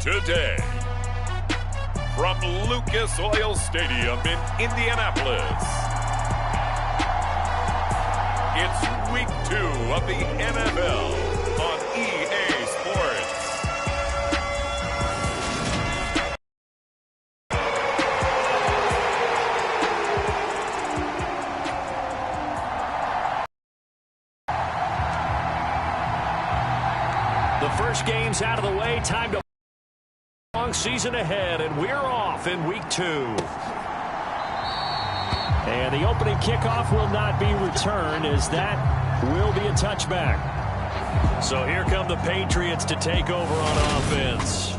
today. From Lucas Oil Stadium in Indianapolis, it's Week 2 of the NFL on EA Sports. The first game's out of the way. Time to long season ahead, and we're off in Week 2. And the opening kickoff will not be returned, as that will be a touchback. So here come the Patriots to take over on offense.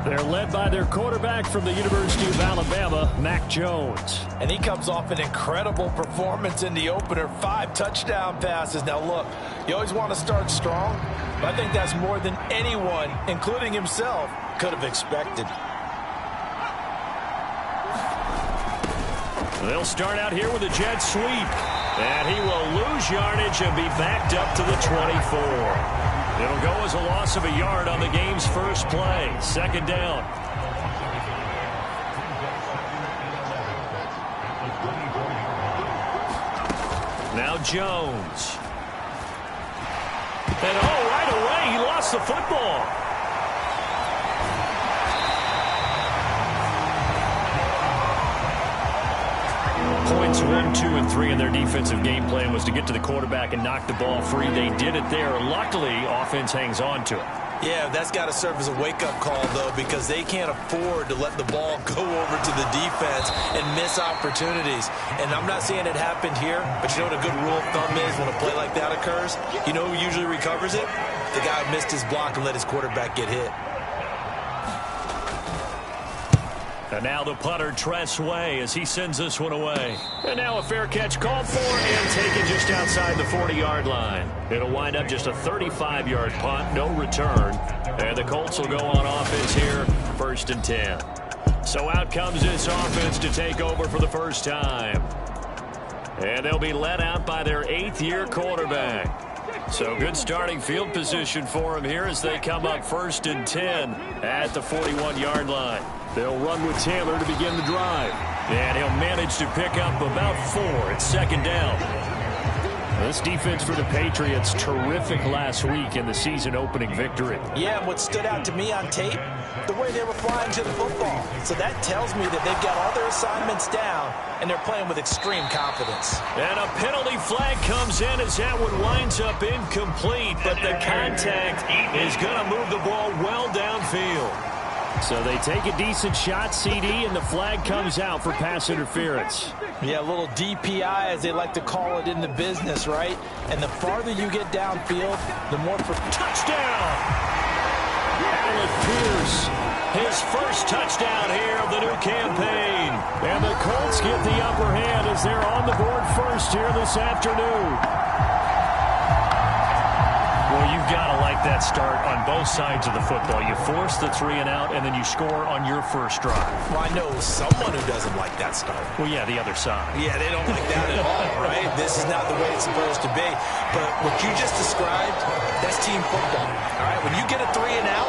They're led by their quarterback from the University of Alabama, Mac Jones. And he comes off an incredible performance in the opener. 5 touchdown passes. Now look, you always want to start strong, but I think that's more than anyone, including himself, could have expected. They'll start out here with a jet sweep. And he will lose yardage and be backed up to the 24. It'll go as a loss of a yard on the game's first play. Second down. Now Jones. And right away, he lost the football. Points 1, 2, and 3 in their defensive game plan was to get to the quarterback and knock the ball free. They did it there. Luckily, offense hangs on to it. Yeah, that's got to serve as a wake-up call, though, because they can't afford to let the ball go over to the defense and miss opportunities. And I'm not saying it happened here, but you know what a good rule of thumb is when a play like that occurs? You know who usually recovers it? The guy who missed his block and let his quarterback get hit. And now the punter, Tress Way, as he sends this one away. And now a fair catch called for and taken just outside the 40-yard line. It'll wind up just a 35-yard punt, no return. And the Colts will go on offense here, 1st and 10. So out comes this offense to take over for the first time. And they'll be led out by their 8th-year quarterback. So good starting field position for him here as they come up 1st and 10 at the 41-yard line. They'll run with Taylor to begin the drive. And he'll manage to pick up about 4 at second down. This defense for the Patriots, terrific last week in the season-opening victory. Yeah, and what stood out to me on tape, the way they were flying to the football. So that tells me that they've got all their assignments down, and they're playing with extreme confidence. And a penalty flag comes in as that one winds up incomplete, but the contact is going to move the ball well downfield. So they take a decent shot, CD, and the flag comes out for pass interference. Yeah, a little DPI, as they like to call it in the business, right? And the farther you get downfield, the more for touchdown. Alec Pierce, his first touchdown here of the new campaign. And the Colts get the upper hand as they're on the board first here this afternoon. Well, you've got to like that start on both sides of the football. You force the 3 and out, and then you score on your first drive. Well, I know someone who doesn't like that start. Well, yeah, the other side. Yeah, they don't like that at all, right? This is not the way it's supposed to be. But what you just described, that's team football. All right, when you get a 3 and out,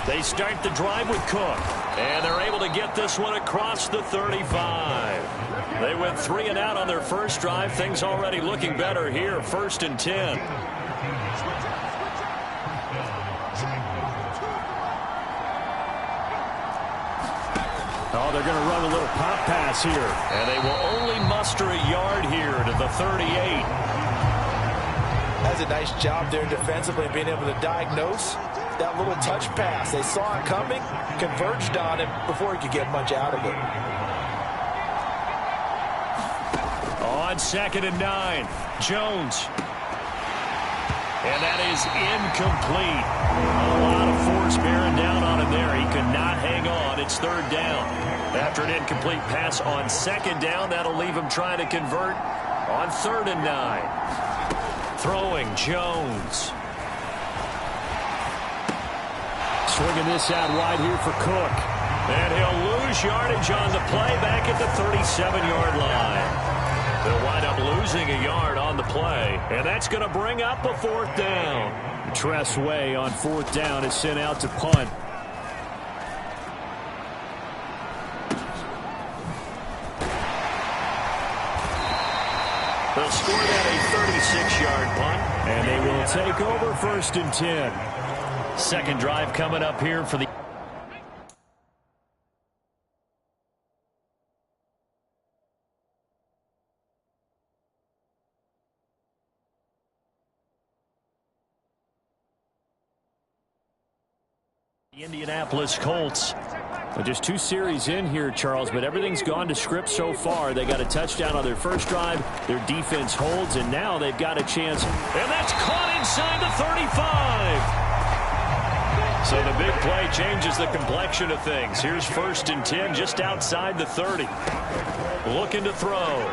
they start the drive with Cook, and they're able to get this one across the 35. They went 3 and out on their first drive. Things already looking better here, 1st and 10. Oh, they're going to run a little pop pass here, and they will only muster a yard here to the 38. That's a nice job there defensively, being able to diagnose that little touch pass. They saw it coming, converged on it before he could get much out of it. On 2nd and 9, Jones. And that is incomplete. A lot of force bearing down on him there. He could not hang on. It's 3rd down. After an incomplete pass on 2nd down, that'll leave him trying to convert on 3rd and 9. Throwing Jones. Swinging this out wide here for Cook. And he'll lose yardage on the play back at the 37-yard line. They'll wind up losing a yard on the play, and that's going to bring up a fourth down. Tressway on fourth down is sent out to punt. They'll score that a 36-yard punt, and they will take over 1st and 10. Second drive coming up here for the Indianapolis Colts. Just 2 series in here, Charles, but everything's gone to script so far. They got a touchdown on their first drive. Their defense holds, and now they've got a chance. And that's caught inside the 35. So the big play changes the complexion of things. Here's 1st and 10 just outside the 30. Looking to throw.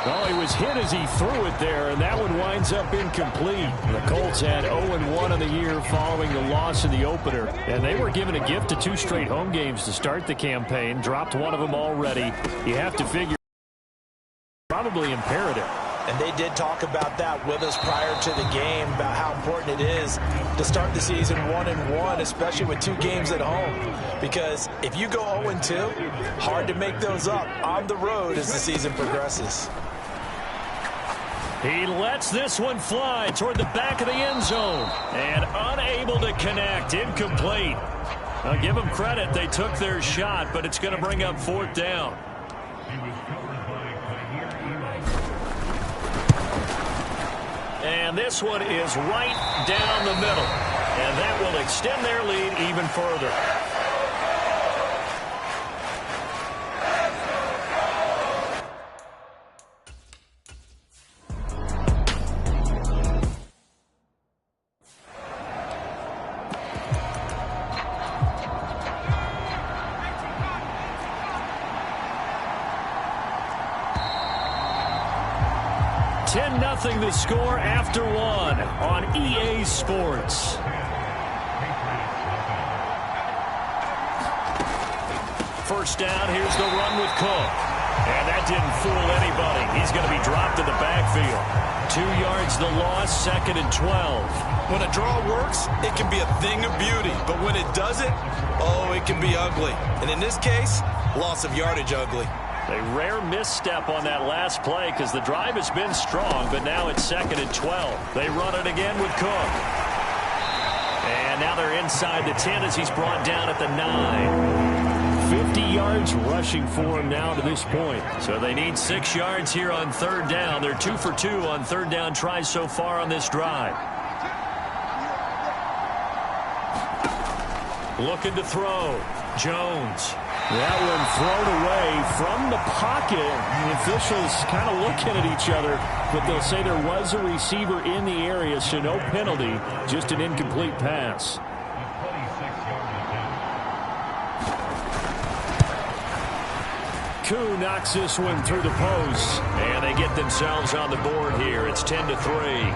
Oh, he was hit as he threw it there, and that one winds up incomplete. The Colts had 0-1 on the year following the loss in the opener, and they were given a gift of 2 straight home games to start the campaign. Dropped one of them already. You have to figure probably imperative. And they did talk about that with us prior to the game, about how important it is to start the season 1-1, especially with 2 games at home. Because if you go 0-2, hard to make those up on the road as the season progresses. He lets this one fly toward the back of the end zone. And unable to connect. Incomplete. I'll give them credit. They took their shot, but it's going to bring up 4th down. And this one is right down the middle. And that will extend their lead even further. The score after 1 on EA Sports. First down, here's the run with Cook. And that didn't fool anybody. He's going to be dropped in the backfield. 2 yards the loss, 2nd and 12. When a draw works, it can be a thing of beauty. But when it doesn't, oh, it can be ugly. And in this case, loss of yardage ugly. A rare misstep on that last play because the drive has been strong, but now it's 2nd and 12. They run it again with Cook. And now they're inside the 10 as he's brought down at the 9. 50 yards rushing for him now to this point. So they need 6 yards here on 3rd down. They're 2 for 2 on 3rd down tries so far on this drive. Looking to throw. Jones. That one thrown away from the pocket. The officials kind of looking at each other, but they'll say there was a receiver in the area, so no penalty, just an incomplete pass. Koo knocks this one through the post, and they get themselves on the board here. It's 10-3.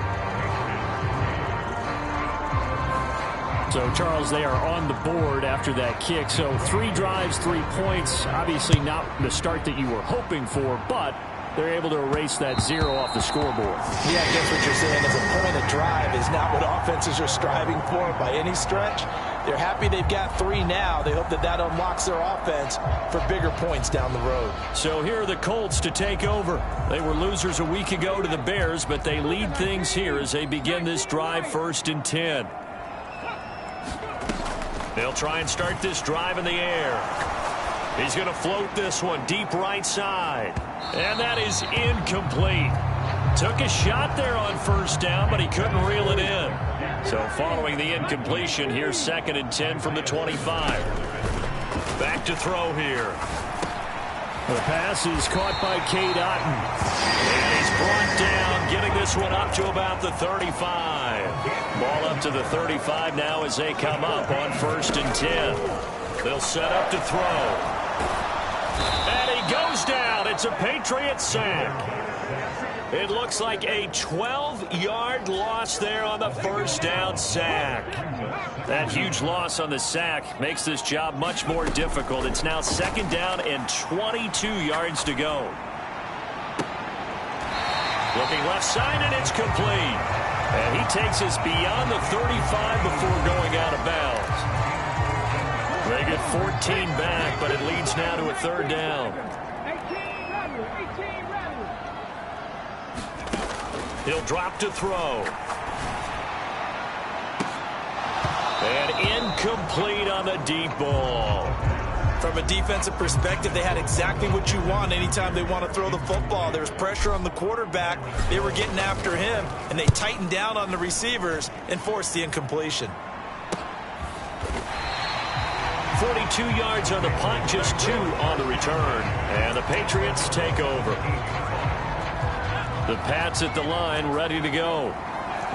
So, Charles, they are on the board after that kick. So 3 drives, 3 points. Obviously not the start that you were hoping for, but they're able to erase that 0 off the scoreboard. Yeah, I guess what you're saying is a point of drive is not what offenses are striving for by any stretch. They're happy they've got 3 now. They hope that that unlocks their offense for bigger points down the road. So here are the Colts to take over. They were losers a week ago to the Bears, but they lead things here as they begin this drive 1st and 10. They'll try and start this drive in the air. He's going to float this one deep right side. And that is incomplete. Took a shot there on 1st down, but he couldn't reel it in. So following the incompletion, here's 2nd and 10 from the 25. Back to throw here. The pass is caught by Cade Otton. And he's brought down, getting this one up to about the 35. Ball up to the 35 now as they come up on 1st and 10. They'll set up to throw. And he goes down. It's a Patriots sack. It looks like a 12-yard loss there on the first down sack. That huge loss on the sack makes this job much more difficult. It's now 2nd down and 22 yards to go. Looking left side, and it's complete. And he takes us beyond the 35 before going out of bounds. They get 14 back, but it leads now to a 3rd down. He'll drop to throw. And incomplete on the deep ball. From a defensive perspective, they had exactly what you want anytime they want to throw the football. There was pressure on the quarterback. They were getting after him, and they tightened down on the receivers and forced the incompletion. 42 yards on the punt, just 2 on the return. And the Patriots take over. The Pats at the line, ready to go.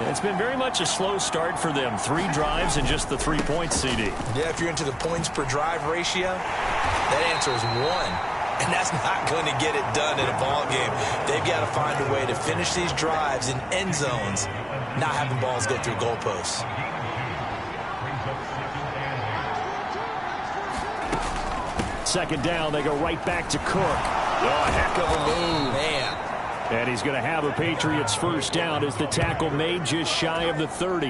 It's been very much a slow start for them. 3 drives and just the 3 points, CD. Yeah, if you're into the points per drive ratio, that answer is 1. And that's not going to get it done in a ball game. They've got to find a way to finish these drives in end zones, not having balls go through goalposts. Second down, they go right back to Cook. Oh, a heck of a move. Man. And he's going to have a Patriots first down as the tackle made just shy of the 30.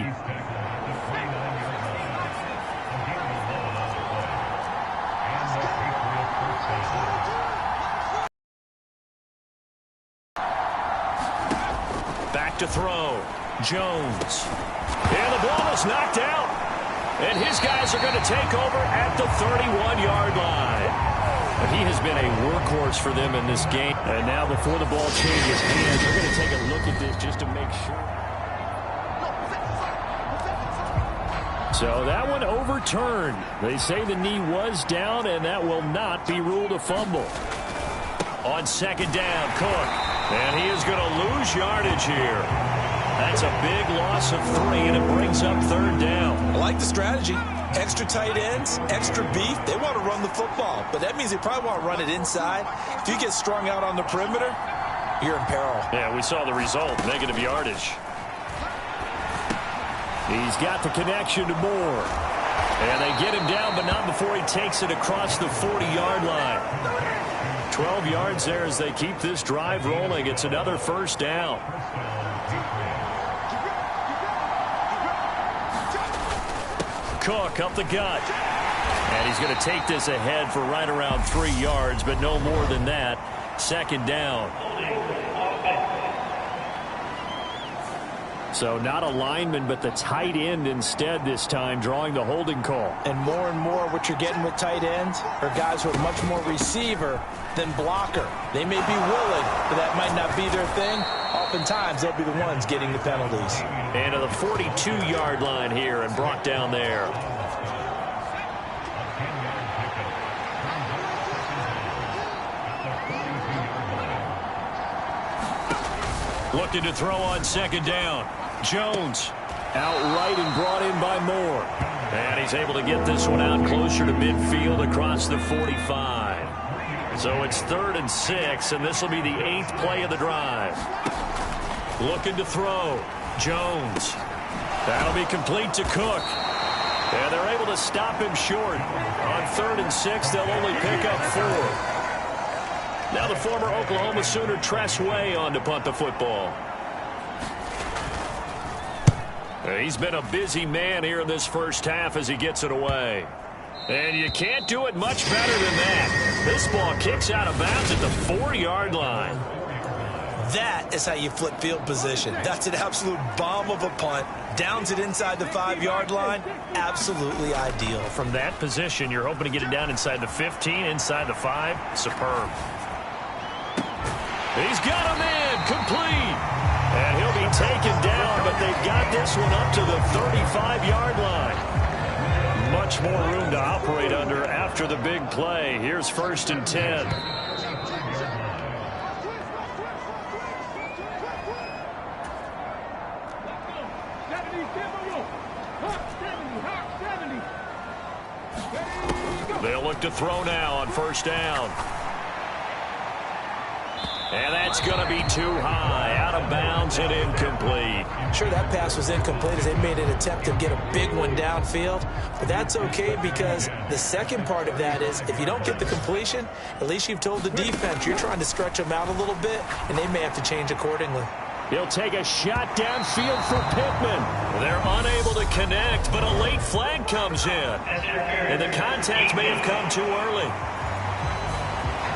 Back to throw. Jones. And the ball is knocked out. And his guys are going to take over at the 31-yard line. He has been a workhorse for them in this game. And now before the ball changes hands, they're going to take a look at this just to make sure. So that one overturned. They say the knee was down, and that will not be ruled a fumble. On second down, Cook. And he is going to lose yardage here. That's a big loss of 3, and it brings up 3rd down. I like the strategy. Extra tight ends, extra beef. They want to run the football, but that means they probably want to run it inside. If you get strung out on the perimeter, you're in peril. Yeah, we saw the result, negative yardage. He's got the connection to Moore. And they get him down, but not before he takes it across the 40-yard line. 12 yards there as they keep this drive rolling. It's another first down. Cook up the gut. And he's going to take this ahead for right around 3 yards, but no more than that. Second down. So not a lineman, but the tight end instead this time, drawing the holding call. And more what you're getting with tight ends are guys who are much more receiver than blocker. They may be willing, but that might not be their thing. Oftentimes, they'll be the ones getting the penalties. And to the 42-yard line here and brought down there. Looking to throw on second down. Jones outright and brought in by Moore. And he's able to get this one out closer to midfield across the 45. So it's 3rd and 6, and this will be the 8th play of the drive. Looking to throw. Jones. That'll be complete to Cook. And they're able to stop him short. On 3rd and 6, they'll only pick up 4. Now the former Oklahoma Sooner Tress Way on to punt the football. He's been a busy man here in this first half as he gets it away. And you can't do it much better than that. This ball kicks out of bounds at the 4-yard line. That is how you flip field position. That's an absolute bomb of a punt. Downs it inside the 5-yard line. Absolutely ideal. From that position, you're hoping to get it down inside the 15, inside the 5. Superb. He's got him in. Complete. And he'll be taken down, but they've got this one up to the 35-yard line. Much more room to operate under after the big play. Here's 1st and 10. They'll look to throw now on 1st down. And that's going to be too high, out of bounds and incomplete. Sure, that pass was incomplete as they made an attempt to get a big one downfield. But that's okay because the second part of that is if you don't get the completion, at least you've told the defense you're trying to stretch them out a little bit, and they may have to change accordingly. He'll take a shot downfield for Pittman. They're unable to connect, but a late flag comes in. And the contact may have come too early.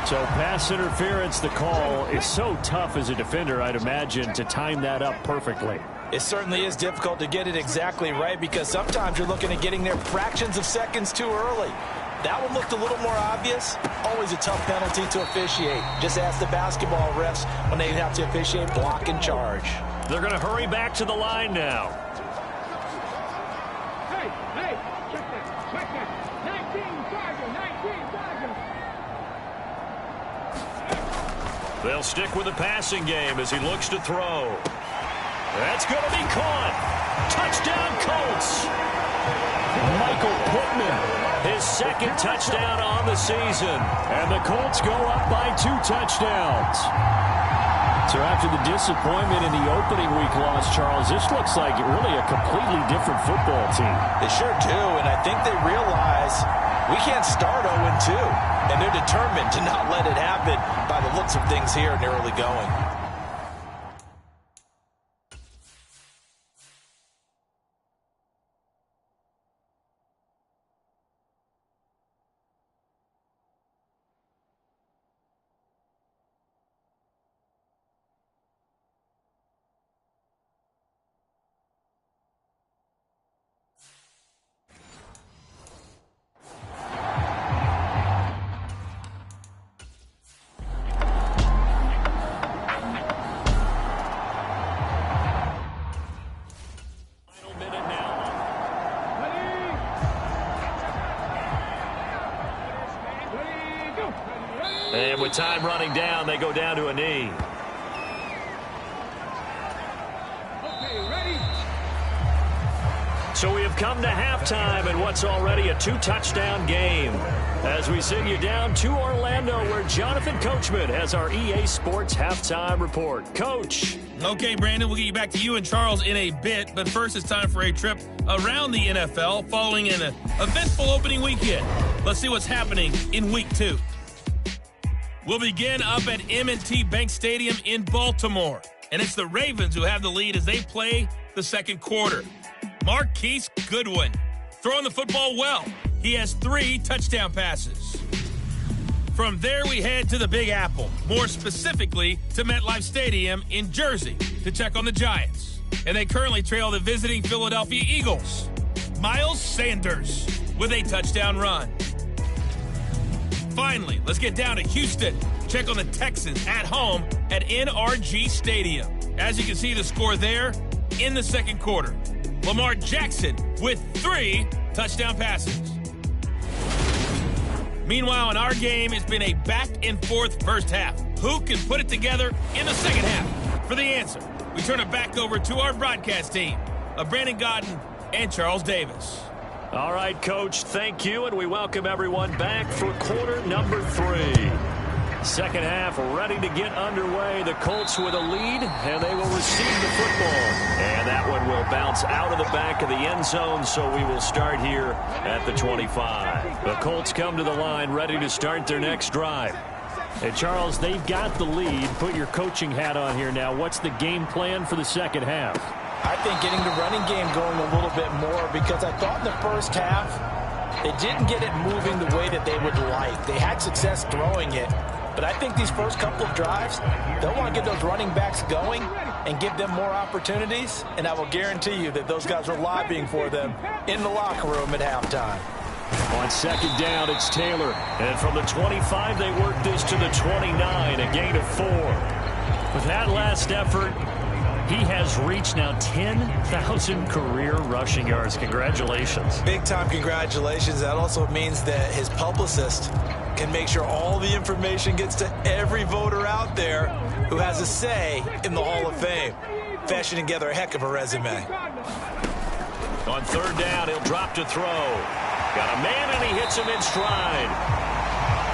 So pass interference, the call is so tough as a defender, I'd imagine, to time that up perfectly. It certainly is difficult to get it exactly right because sometimes you're looking at getting there fractions of seconds too early. That one looked a little more obvious. Always a tough penalty to officiate. Just ask the basketball refs when they have to officiate block and charge. They're going to hurry back to the line now. Hey, check that. 19 Sergeant. They'll stick with the passing game as he looks to throw. That's going to be caught. Touchdown, Colts. Michael Pittman, his second touchdown on the season. And the Colts go up by 2 touchdowns. So after the disappointment in the opening week loss, Charles, this looks like really a completely different football team. They sure do, and I think they realize we can't start 0-2. And they're determined to not let it happen by the looks of things here in the early going. And with time running down, they go down to a knee. Okay, ready? So we have come to halftime in what's already a 2-touchdown game. As we send you down to Orlando, where Jonathan Coachman has our EA Sports halftime report. Coach. Okay, Brandon, we'll get you back to you and Charles in a bit. But first, it's time for a trip around the NFL following an eventful opening weekend. Let's see what's happening in Week 2. We'll begin up at M&T Bank Stadium in Baltimore. And it's the Ravens who have the lead as they play the second quarter. Marquise Goodwin throwing the football well. He has 3 touchdown passes. From there, we head to the Big Apple, more specifically to MetLife Stadium in Jersey to check on the Giants. And they currently trail the visiting Philadelphia Eagles. Miles Sanders with a touchdown run. Finally, let's get down to Houston. Check on the Texans at home at NRG Stadium. As you can see the score there in the second quarter. Lamar Jackson with 3 touchdown passes. Meanwhile, in our game, it's been a back-and-forth first half. Who can put it together in the second half? For the answer, we turn it back over to our broadcast team of Brandon Godden and Charles Davis. All right, Coach, thank you, and we welcome everyone back for quarter number 3. Second half ready to get underway. The Colts with a lead, and they will receive the football. And that one will bounce out of the back of the end zone, so we will start here at the 25. The Colts come to the line ready to start their next drive. Hey, Charles, they've got the lead. Put your coaching hat on here now. What's the game plan for the second half? I think getting the running game going a little bit more because I thought in the first half they didn't get it moving the way that they would like. They had success throwing it, but I think these first couple of drives, they'll want to get those running backs going and give them more opportunities, and I will guarantee you that those guys are lobbying for them in the locker room at halftime. On second down, it's Taylor. And from the 25, they work this to the 29, a gain of 4. With that last effort, he has reached now 10,000 career rushing yards. Congratulations. Big-time congratulations. That also means that his publicist can make sure all the information gets to every voter out there who has a say in the Hall of Fame. Fashioning together a heck of a resume. On third down, he'll drop to throw. Got a man, and he hits him in stride.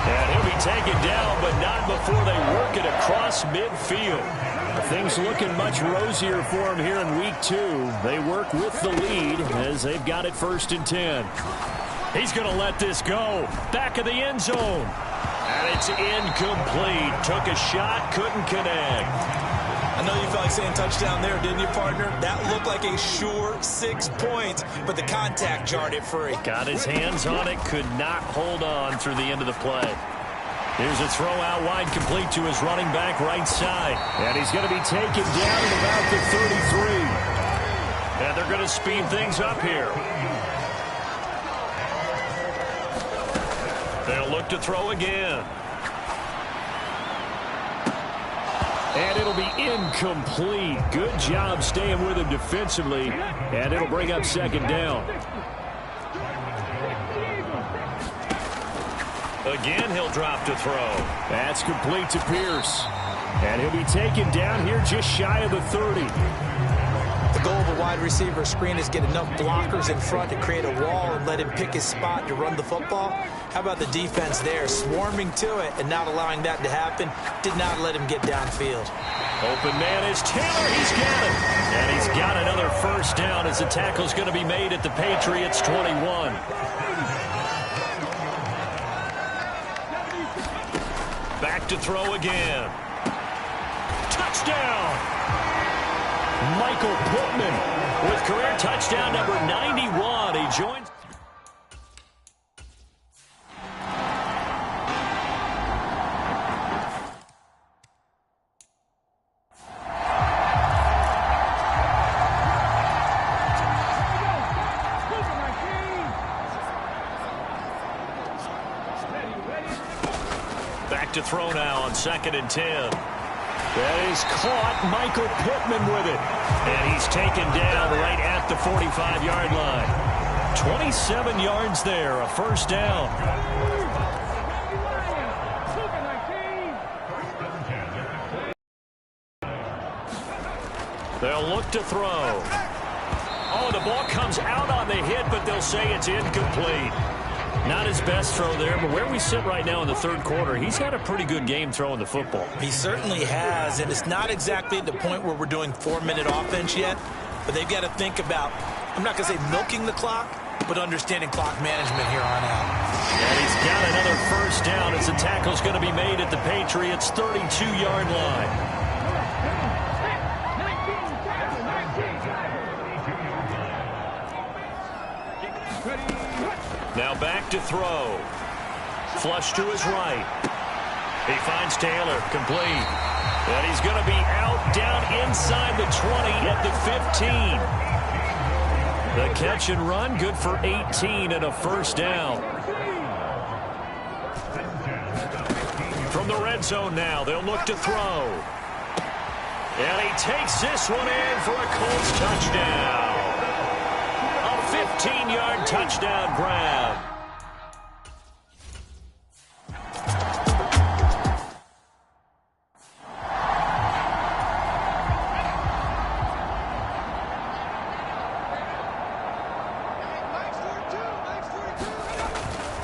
And he'll be taken down, but not before they work it across midfield. Things looking much rosier for him here in week 2. They work with the lead as they've got it 1st and 10. He's going to let this go. Back of the end zone. And it's incomplete. Took a shot, couldn't connect. I know you felt like saying touchdown there, didn't you, partner? That looked like a sure 6 points, but the contact jarred it free. Got his hands on it, could not hold on through the end of the play. Here's a throw out wide, complete to his running back right side. And he's going to be taken down at about the 33. And they're going to speed things up here. They'll look to throw again. And it'll be incomplete. Good job staying with him defensively. And it'll bring up 2nd down. Again, he'll drop to throw. That's complete to Pierce. And he'll be taken down here just shy of the 30. The goal of a wide receiver screen is get enough blockers in front to create a wall and let him pick his spot to run the football. How about the defense there, swarming to it and not allowing that to happen? Did not let him get downfield. Open man is Taylor. He's got it. And he's got another 1st down as the tackle's going to be made at the Patriots 21. Back to throw again. Touchdown! Michael Pittman with career touchdown number 91. He joins. Back to throw now on 2nd and 10. That is caught. Michael Pittman with it. And he's taken down right at the 45-yard line. 27 yards there, a 1st down. They'll look to throw. Oh, the ball comes out on the hit, but they'll say it's incomplete. Not his best throw there, but where we sit right now in the 3rd quarter, he's had a pretty good game throwing the football. He certainly has, and it's not exactly at the point where we're doing 4-minute offense yet, but they've got to think about, I'm not going to say milking the clock, but understanding clock management here on out. And he's got another 1st down as the tackle's going to be made at the Patriots' 32-yard line. Now back to throw. Flush to his right. He finds Taylor, complete. And he's going to be out down inside the 20 at the 15. The catch and run, good for 18 and a 1st down. From the red zone now, they'll look to throw. And he takes this one in for a Colts touchdown. 15-yard touchdown grab.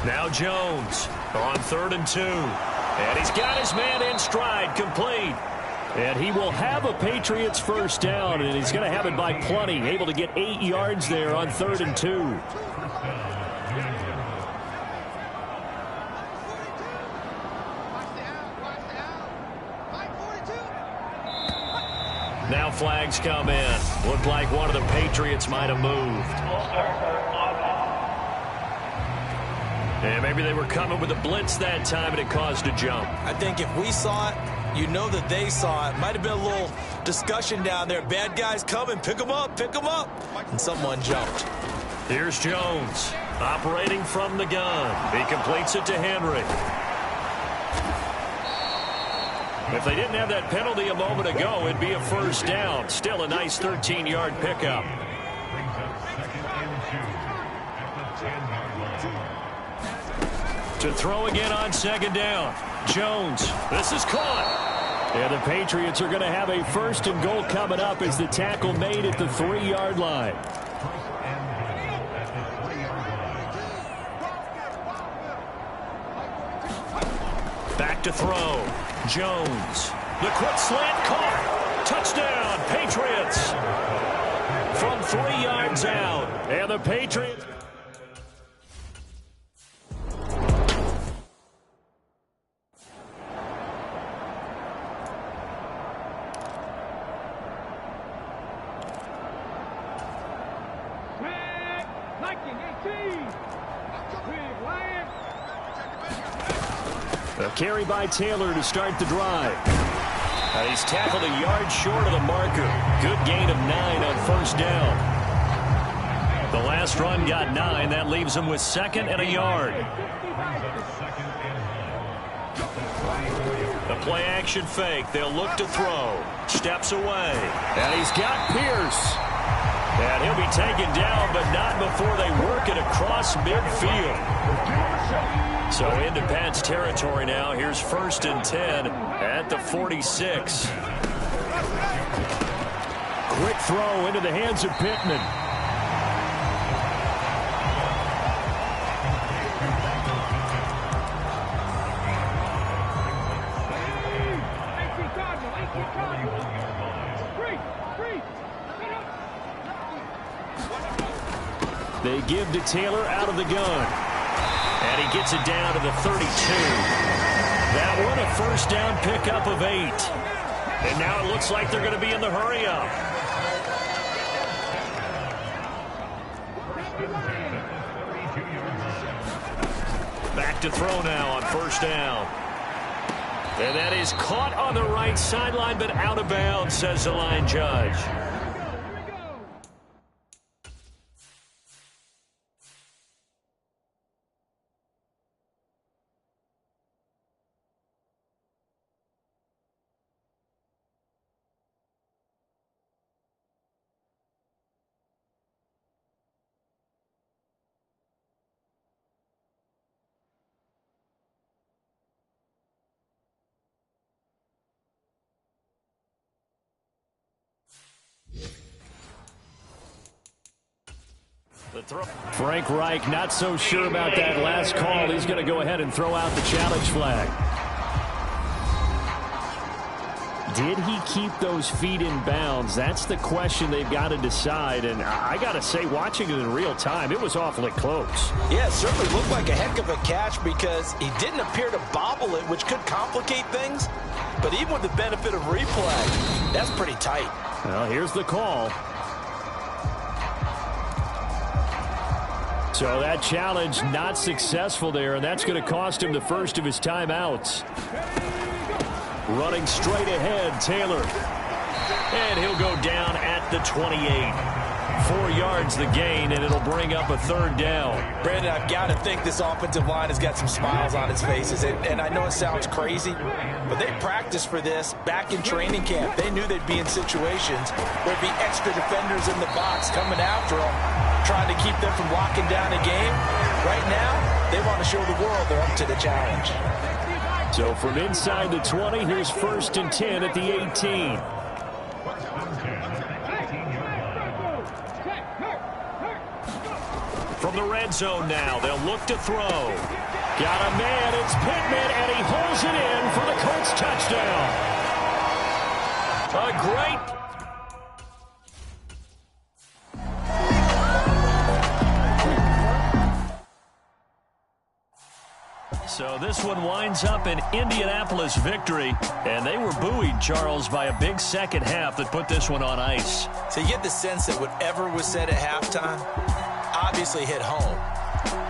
Now Jones on 3rd and 2. And he's got his man in stride, complete. And he will have a Patriots 1st down, and he's going to have it by plenty. Able to get 8 yards there on 3rd and 2. Now flags come in. Looked like one of the Patriots might have moved. And maybe they were coming with a blitz that time, and it caused a jump. I think if we saw it, you know that they saw it. Might have been a little discussion down there. Bad guys coming. Pick them up. Pick them up. And someone jumped. Here's Jones operating from the gun. He completes it to Henry. If they didn't have that penalty a moment ago, it'd be a 1st down. Still a nice 13-yard pickup. To throw again on 2nd down. Jones, this is caught. And the Patriots are going to have a 1st and goal coming up as the tackle made at the 3-yard line. to throw. Jones. The quick slant caught. Touchdown, Patriots. From 3 yards out. And the Patriots... A carry by Taylor to start the drive. He's tackled a yard short of the marker. Good gain of 9 on first down. The last run got 9. That leaves him with 2nd and a yard. The play action fake. They'll look to throw. Steps away. And he's got Pierce. And he'll be taken down, but not before they work it across midfield. So into Pat's territory now. Here's 1st and 10 at the 46. Quick throw into the hands of Pittman. They give to Taylor out of the gun. And he gets it down to the 32. That one a first down pickup of 8. And now it looks like they're going to be in the hurry-up. Back to throw now on first down. And that is caught on the right sideline, but out of bounds, says the line judge. Frank Reich not so sure about that last call. He's going to go ahead and throw out the challenge flag. Did he keep those feet in bounds? That's the question they've got to decide. And I got to say, watching it in real time, it was awfully close. Yeah, it certainly looked like a heck of a catch because he didn't appear to bobble it, which could complicate things. But even with the benefit of replay, that's pretty tight. Well, here's the call. So that challenge not successful there, and that's going to cost him the first of his timeouts. Running straight ahead, Taylor. And he'll go down at the 28. 4 yards the gain, and it'll bring up a 3rd down. Brandon, I've got to think this offensive line has got some smiles on its faces. And I know it sounds crazy, but they practiced for this back in training camp. They knew they'd be in situations where there'd be extra defenders in the box coming after them, trying to keep them from locking down a game. Right now, they want to show the world they're up to the challenge. So from inside the 20, here's 1st and 10 at the 18. From the red zone now, they'll look to throw. Got a man, it's Pittman, and he holds it in for the Colts touchdown. A great... So this one winds up an Indianapolis victory, and they were buoyed, Charles, by a big second half that put this one on ice. So you get the sense that whatever was said at halftime obviously hit home.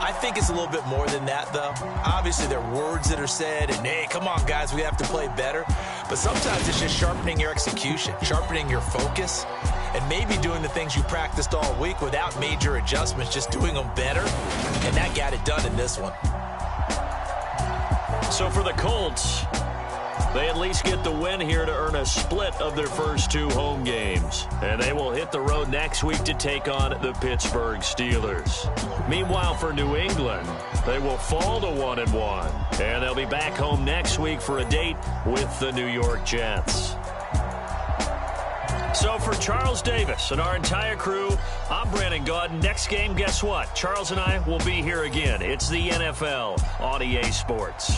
I think it's a little bit more than that, though. Obviously, there are words that are said, and, hey, come on, guys, we have to play better. But sometimes it's just sharpening your execution, sharpening your focus, and maybe doing the things you practiced all week without major adjustments, just doing them better. And that got it done in this one. So for the Colts, they at least get the win here to earn a split of their first 2 home games. And they will hit the road next week to take on the Pittsburgh Steelers. Meanwhile, for New England, they will fall to 1-1. And they'll be back home next week for a date with the New York Jets. So for Charles Davis and our entire crew, I'm Brandon Gaudin. Next game, guess what? Charles and I will be here again. It's the NFL on EA Sports.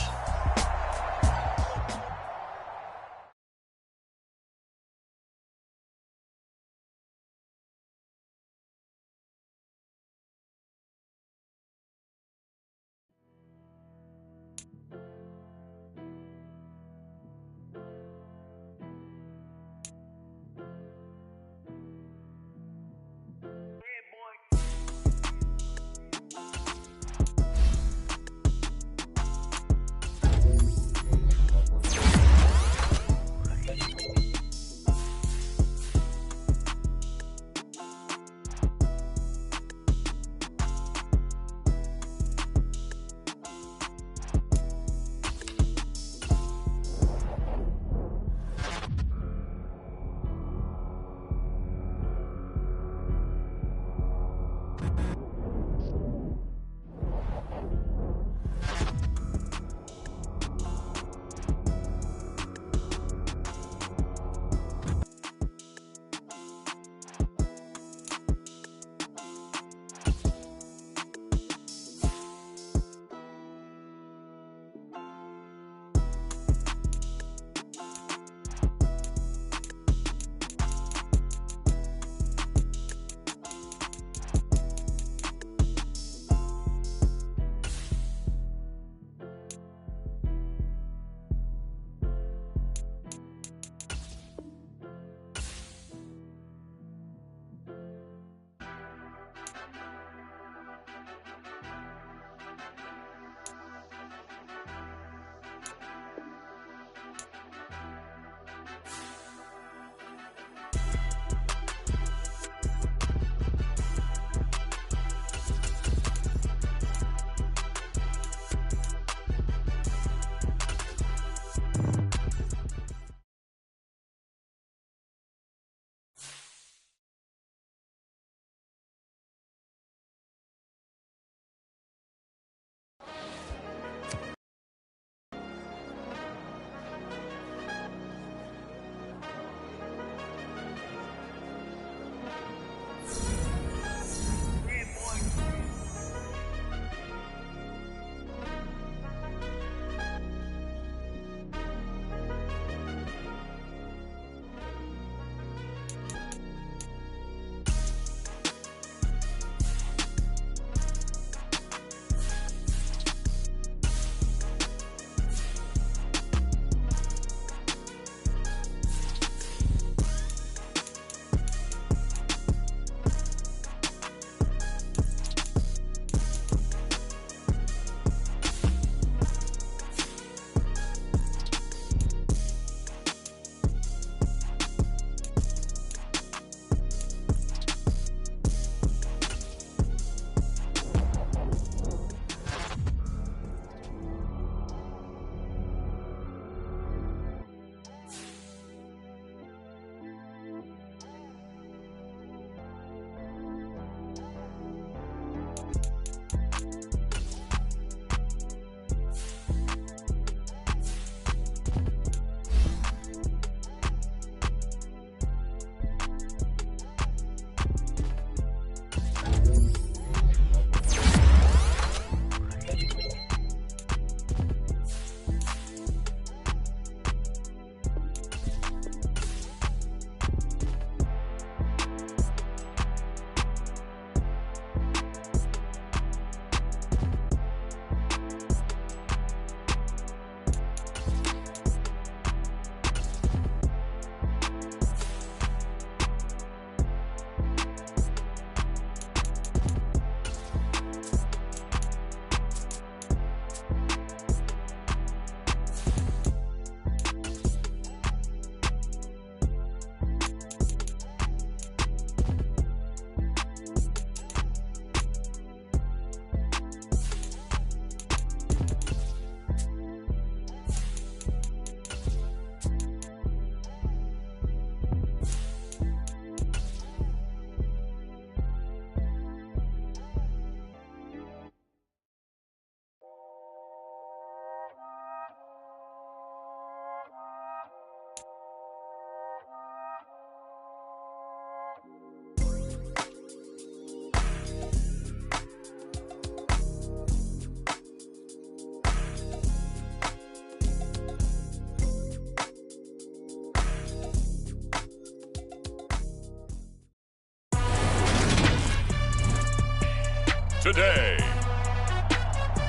today.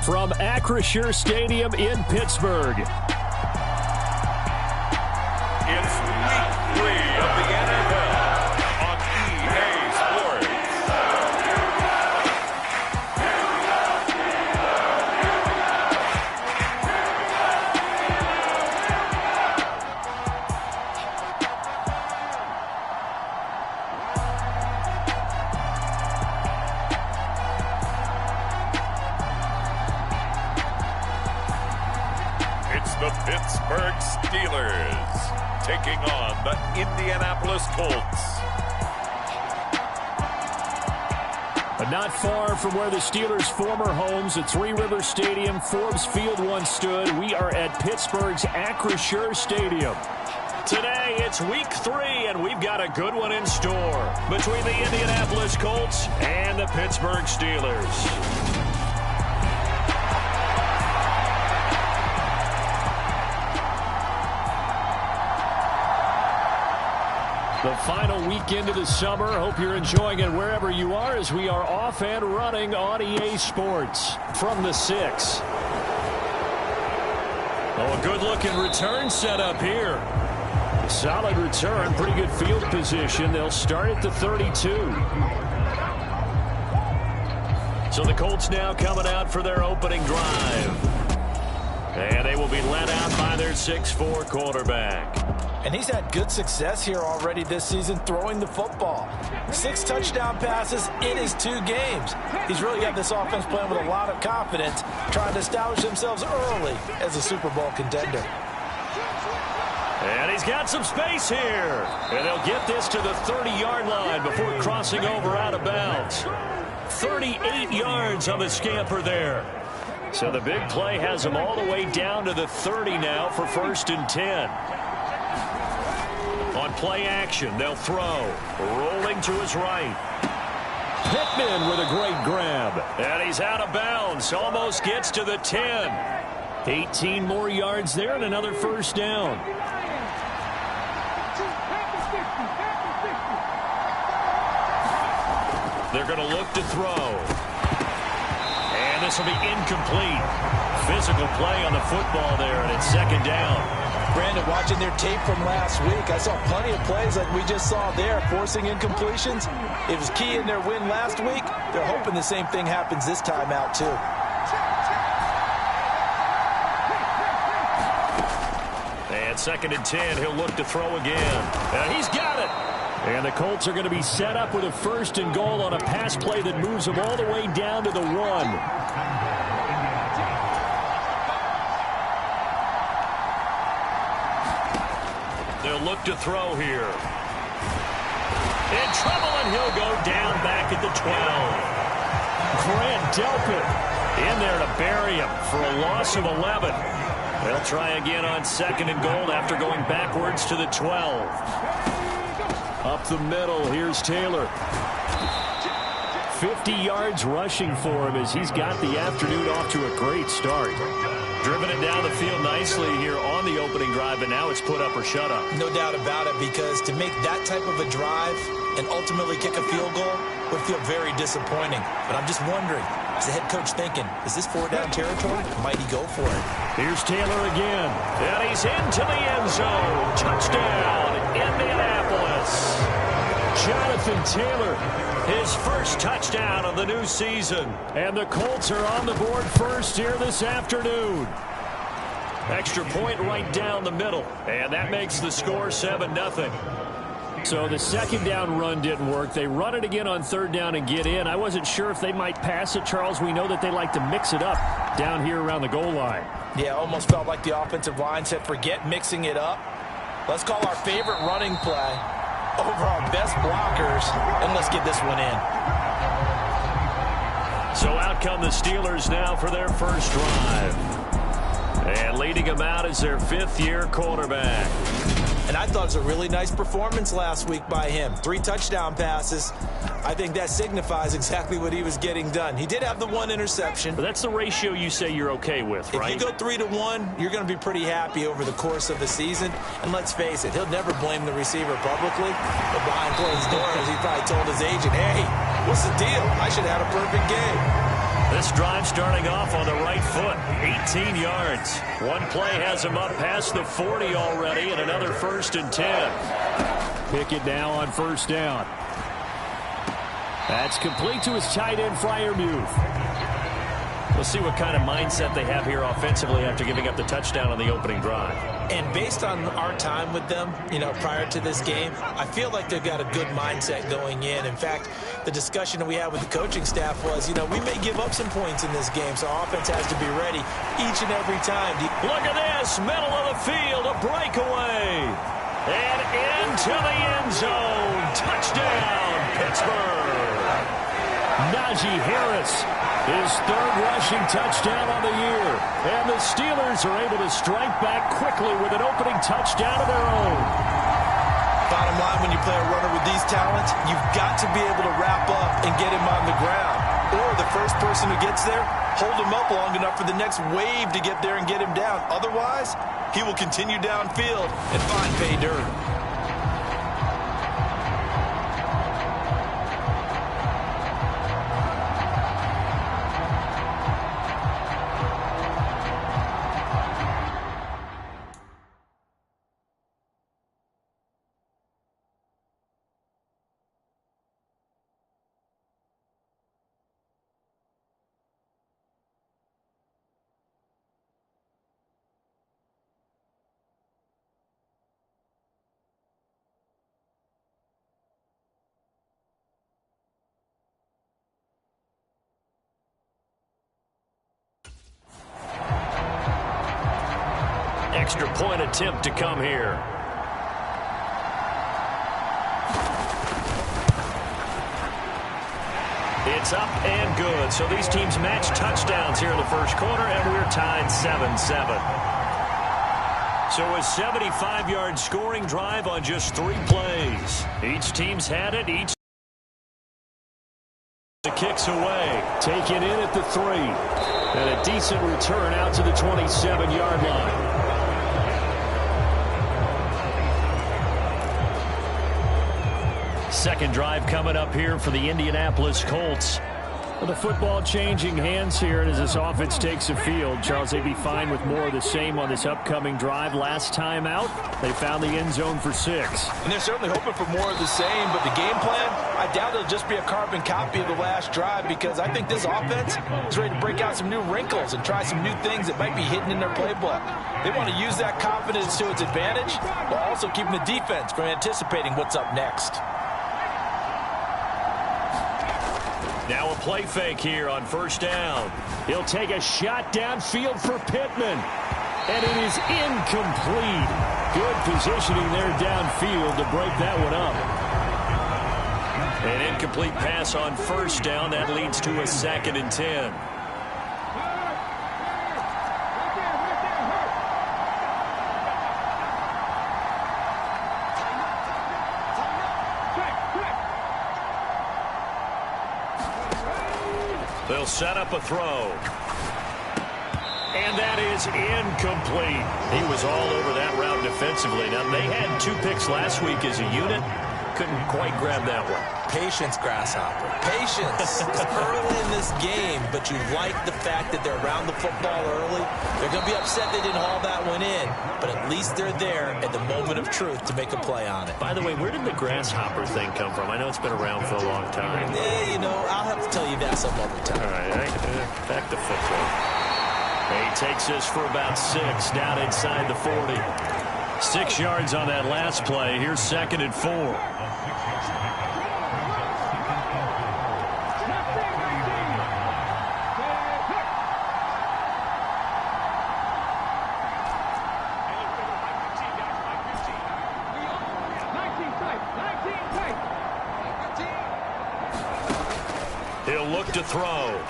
From Acrisure Stadium in Pittsburgh. It's week 3 of the NFL on EA Sports. It's the Pittsburgh Steelers taking on the Indianapolis Colts. And not far from where the Steelers' former homes at Three Rivers Stadium, Forbes Field once stood, we are at Pittsburgh's Acrisure Stadium. Today, it's week 3, and we've got a good one in store between the Indianapolis Colts and the Pittsburgh Steelers. The final weekend of the summer. Hope you're enjoying it wherever you are as we are off and running on EA Sports from the 6. Oh, a good-looking return setup here. Solid return, pretty good field position. They'll start at the 32. So the Colts now coming out for their opening drive. And they will be led out by their 6'4" quarterback. And he's had good success here already this season throwing the football. 6 touchdown passes in his 2 games. He's really got this offense playing with a lot of confidence, trying to establish themselves early as a Super Bowl contender. And he's got some space here. And they'll get this to the 30-yard line before crossing over out of bounds. 38 yards on the scamper there. So the big play has them all the way down to the 30 now for 1st and 10. On play action, they'll throw. Rolling to his right. Pittman with a great grab. And he's out of bounds. Almost gets to the 10. 18 more yards there and another 1st down. They're going to look to throw. And this will be incomplete. Physical play on the football there, and it's 2nd down. Brandon, watching their tape from last week, I saw plenty of plays like we just saw there, forcing incompletions. It was key in their win last week. They're hoping the same thing happens this time out, too. And 2nd and 10, he'll look to throw again. And he's got it. And the Colts are going to be set up with a 1st and goal on a pass play that moves them all the way down to the 1. They'll look to throw here. In trouble, and he'll go down back at the 12. Grant Delpit in there to bury him for a loss of 11. They'll try again on 2nd and goal after going backwards to the 12. Up the middle, here's Taylor. 50 yards rushing for him as he's got the afternoon off to a great start. Driven it down the field nicely here on the opening drive, and now it's put up or shut up. No doubt about it, because to make that type of a drive and ultimately kick a field goal would feel very disappointing. But I'm just wondering, is the head coach thinking, is this 4-down territory? Might he go for it? Here's Taylor again, and he's into the end zone. Touchdown, Indianapolis. Jonathan Taylor, his first touchdown of the new season. And the Colts are on the board first here this afternoon. Extra point right down the middle. And that makes the score 7-0. So the 2nd down run didn't work. They run it again on 3rd down and get in. I wasn't sure if they might pass it, Charles. We know that they like to mix it up down here around the goal line. Yeah, almost felt like the offensive line said, forget mixing it up. Let's call our favorite running play over our best blockers, and let's get this one in. So out come the Steelers now for their first drive. And leading them out is their 5th-year quarterback. And I thought it was a really nice performance last week by him. 3 touchdown passes. I think that signifies exactly what he was getting done. He did have the 1 interception. But that's the ratio you say you're okay with, right? If you go 3-1, you're going to be pretty happy over the course of the season. And let's face it, he'll never blame the receiver publicly. But behind closed doors, he probably told his agent, hey, what's the deal? I should have had a perfect game. This drive starting off on the right foot, 18 yards. One play has him up past the 40 already, and another 1st and 10. Pick it now on 1st down. That's complete to his tight end, Freiermuth. We'll see what kind of mindset they have here offensively after giving up the touchdown on the opening drive. And based on our time with them, prior to this game, I feel like they've got a good mindset going in. In fact, the discussion that we had with the coaching staff was, we may give up some points in this game, so our offense has to be ready each and every time. Look at this, middle of the field, a breakaway. And into the end zone. Touchdown, Pittsburgh. Najee Harris, his third rushing touchdown on the year. And the Steelers are able to strike back quickly with an opening touchdown of their own. Bottom line, when you play a runner with these talents, you've got to be able to wrap up and get him on the ground. Or the first person who gets there, hold him up long enough for the next wave to get there and get him down. Otherwise, he will continue downfield and find pay dirt. Extra point attempt to come here. It's up and good. So these teams match touchdowns here in the first quarter, and we're tied 7-7. So a 75-yard scoring drive on just 3 plays. Each team's had it. Each the kicks away. Taken in at the 3. And a decent return out to the 27-yard line. Second drive coming up here for the Indianapolis Colts. Well, the football changing hands here, and as this offense takes the field, Charles, they'd be fine with more of the same on this upcoming drive. Last time out, they found the end zone for 6. And they're certainly hoping for more of the same, but the game plan, I doubt it'll just be a carbon copy of the last drive, because I think this offense is ready to break out some new wrinkles and try some new things that might be hidden in their playbook. They want to use that confidence to its advantage, while also keeping the defense from anticipating what's up next. Now a play fake here on first down. He'll take a shot downfield for Pittman. And it is incomplete. Good positioning there downfield to break that one up. An incomplete pass on first down. That leads to a 2nd and 10. They'll set up a throw. And that is incomplete. He was all over that route defensively. Now, they had 2 picks last week as a unit. Couldn't quite grab that one. Patience, Grasshopper. Patience. It's early in this game, but you like the fact that they're around the football early. They're going to be upset they didn't haul that one in, but at least they're there at the moment of truth to make a play on it. By the way, where did the grasshopper thing come from? I know it's been around for a long time. Yeah, you know, I'll have to tell you that some other time. All right, back to football. He takes this for about 6, down inside the 40. 6 yards on that last play. Here's 2nd and 4. He'll look to throw.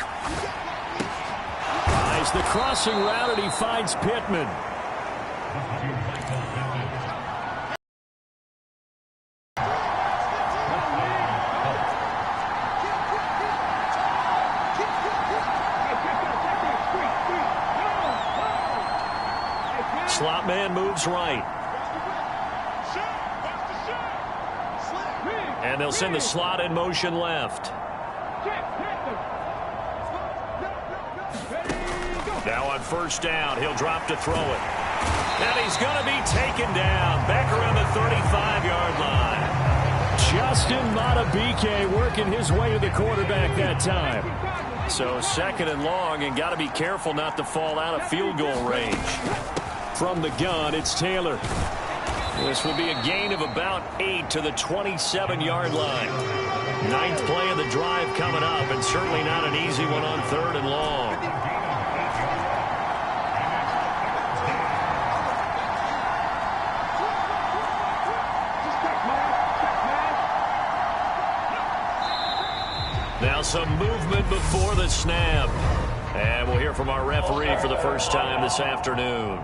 Tries the crossing route, and he finds Pittman. Slot man moves right. And they'll send the slot in motion left. Now on first down, he'll drop to throw it. And he's going to be taken down back around the 35-yard line. Justin Madubuike working his way to the quarterback that time. So 2nd and long, and got to be careful not to fall out of field goal range. From the gun, it's Taylor. This will be a gain of about 8 to the 27-yard line. 9th play of the drive coming up, and certainly not an easy one on 3rd and long. Now some movement before the snap. And we'll hear from our referee for the first time this afternoon.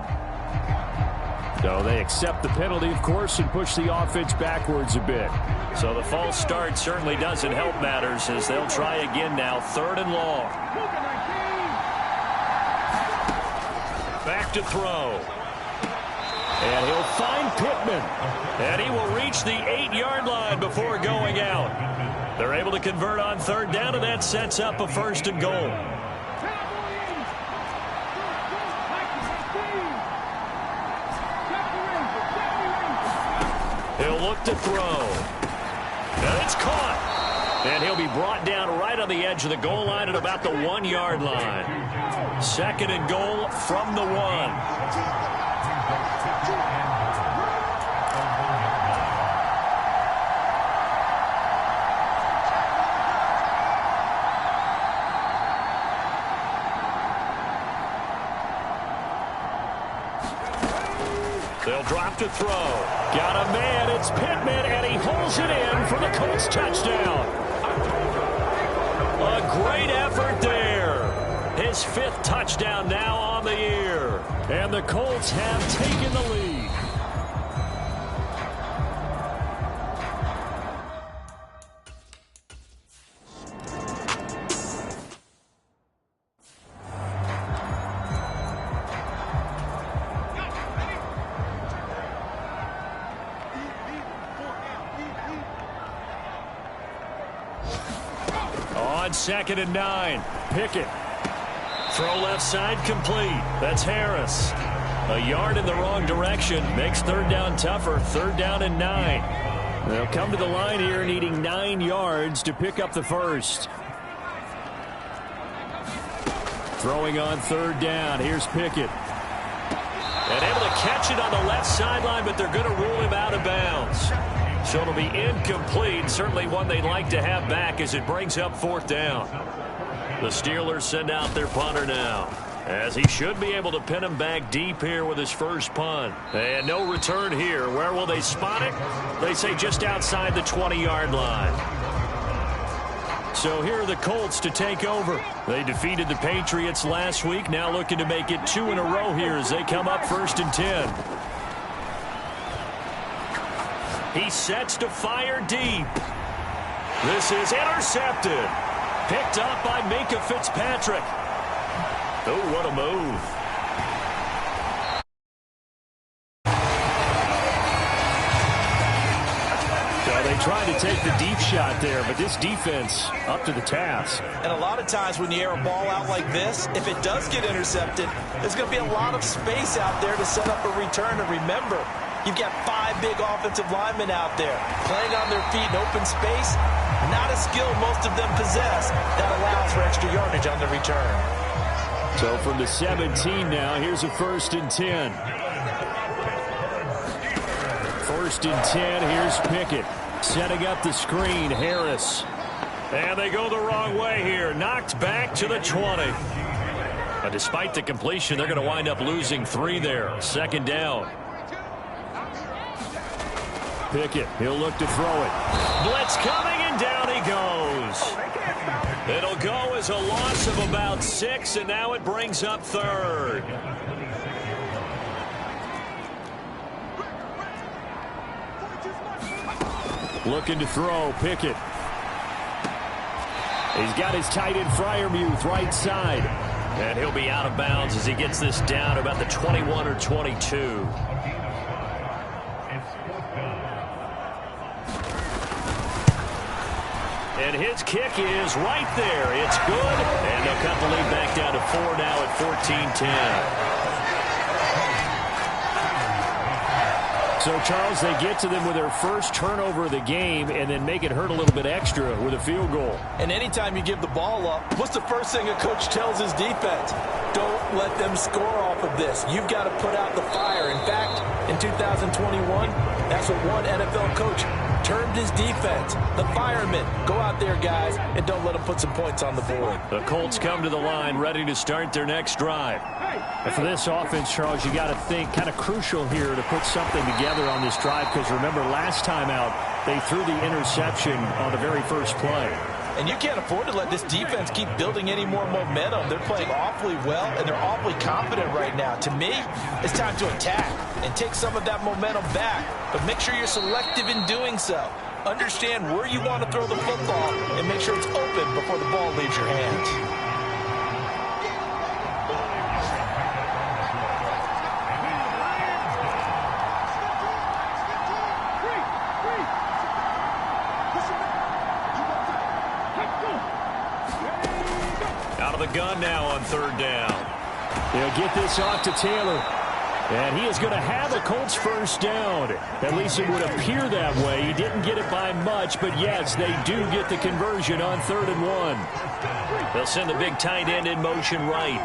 So they accept the penalty, of course, and push the offense backwards a bit. So the false start certainly doesn't help matters as they'll try again now, 3rd and long. Back to throw. And he'll find Pittman. And he will reach the 8-yard line before going out. They're able to convert on 3rd down, and that sets up a 1st and goal. He'll look to throw. And it's caught. And he'll be brought down right on the edge of the goal line at about the 1-yard line. 2nd and goal from the 1. They'll drop to throw. Got a man. It's Pittman, and he holds it in for the Colts touchdown. A great effort there. His 5th touchdown now on the year. And the Colts have taken the lead. On 2nd and 9, Pickett. Throw left side complete. That's Harris. A yard in the wrong direction. Makes 3rd down tougher. 3rd down and 9. They'll come to the line here needing 9 yards to pick up the 1st. Throwing on 3rd down. Here's Pickett. And able to catch it on the left sideline, but they're going to rule him out of bounds. So it'll be incomplete. Certainly one they'd like to have back as it brings up 4th down. The Steelers send out their punter now, as he should be able to pin him back deep here with his first punt. And no return here. Where will they spot it? They say just outside the 20-yard line. So here are the Colts to take over. They defeated the Patriots last week. Now looking to make it 2 in a row here as they come up 1st and 10. He sets to fire deep. This is intercepted. Picked up by Minkah Fitzpatrick. Oh, what a move. So they tried to take the deep shot there, but this defense up to the task. And a lot of times when you air a ball out like this, if it does get intercepted, there's going to be a lot of space out there to set up a return. And remember, you've got 5 big offensive linemen out there playing on their feet in open space. Not a skill most of them possess. That allows for extra yardage on the return. So from the 17 now, here's a 1st and 10. 1st and 10, here's Pickett. Setting up the screen, Harris. And they go the wrong way here. Knocked back to the 20. But despite the completion, they're going to wind up losing 3 there. 2nd down. Pickett, he'll look to throw it. Blitz coming, and down he goes. It'll go as a loss of about 6, and now it brings up 3rd. Looking to throw, Pickett. He's got his tight end Freiermuth right side. And he'll be out of bounds as he gets this down about the 21 or 22. And his kick is right there. It's good. And they'll cut the lead back down to 4 now at 14-10. So, Charles, they get to them with their first turnover of the game and then make it hurt a little bit extra with a field goal. And anytime you give the ball up, what's the first thing a coach tells his defense? Don't let them score off of this. You've got to put out the fire. In fact, in 2021, that's what one NFL coach termed his defense. The firemen. Go out there, guys, and don't let them put some points on the board. The Colts come to the line ready to start their next drive. And for this offense, Charles, you got to think kind of crucial here to put something together on this drive, because remember last time out they threw the interception on the very first play. And you can't afford to let this defense keep building any more momentum. They're playing awfully well, and they're awfully confident right now. To me, it's time to attack and take some of that momentum back. But make sure you're selective in doing so. Understand where you want to throw the football and make sure it's open before the ball leaves your hands. The gun now on third down. They'll get this off to Taylor. And he is going to have a Colts first down. At least it would appear that way. He didn't get it by much, but yes, they do get the conversion on 3rd and 1. They'll send the big tight end in motion right.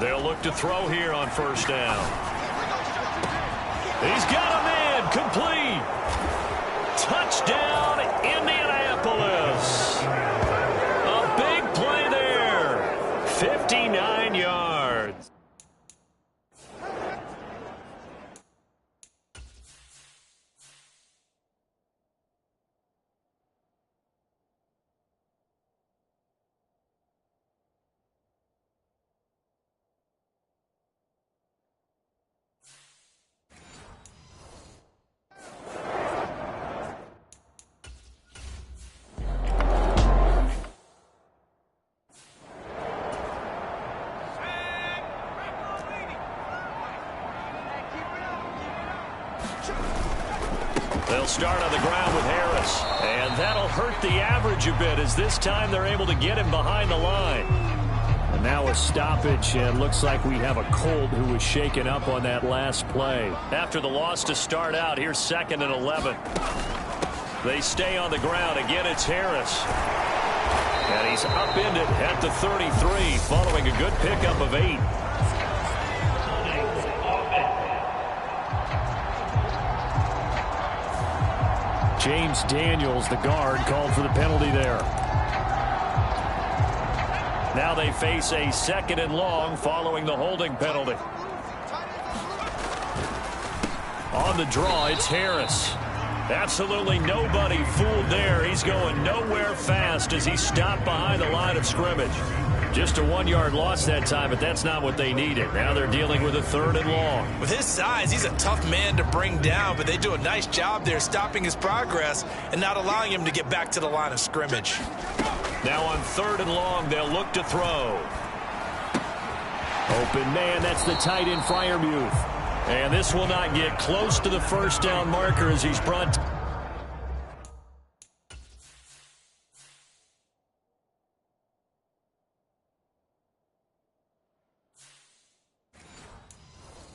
They'll look to throw here on first down. He's got a man, complete. Touchdown, Indianapolis. A big play there. 59 yards. They'll start on the ground with Harris. And that'll hurt the average a bit as this time they're able to get him behind the line. And now a stoppage, and looks like we have a Colt who was shaken up on that last play. After the loss to start out, here's 2nd and 11. They stay on the ground. Again, it's Harris. And he's upended at the 33 following a good pickup of 8. James Daniels, the guard, called for the penalty there. Now they face a 2nd and long following the holding penalty. On the draw, it's Harris. Absolutely nobody fooled there. He's going nowhere fast as he stopped behind the line of scrimmage. Just a 1-yard loss that time, but that's not what they needed. Now they're dealing with a 3rd and long. With his size, he's a tough man to bring down, but they do a nice job there stopping his progress and not allowing him to get back to the line of scrimmage. Now on 3rd and long, they'll look to throw. Open man, that's the tight end Freiermuth. And this will not get close to the first down marker as he's brought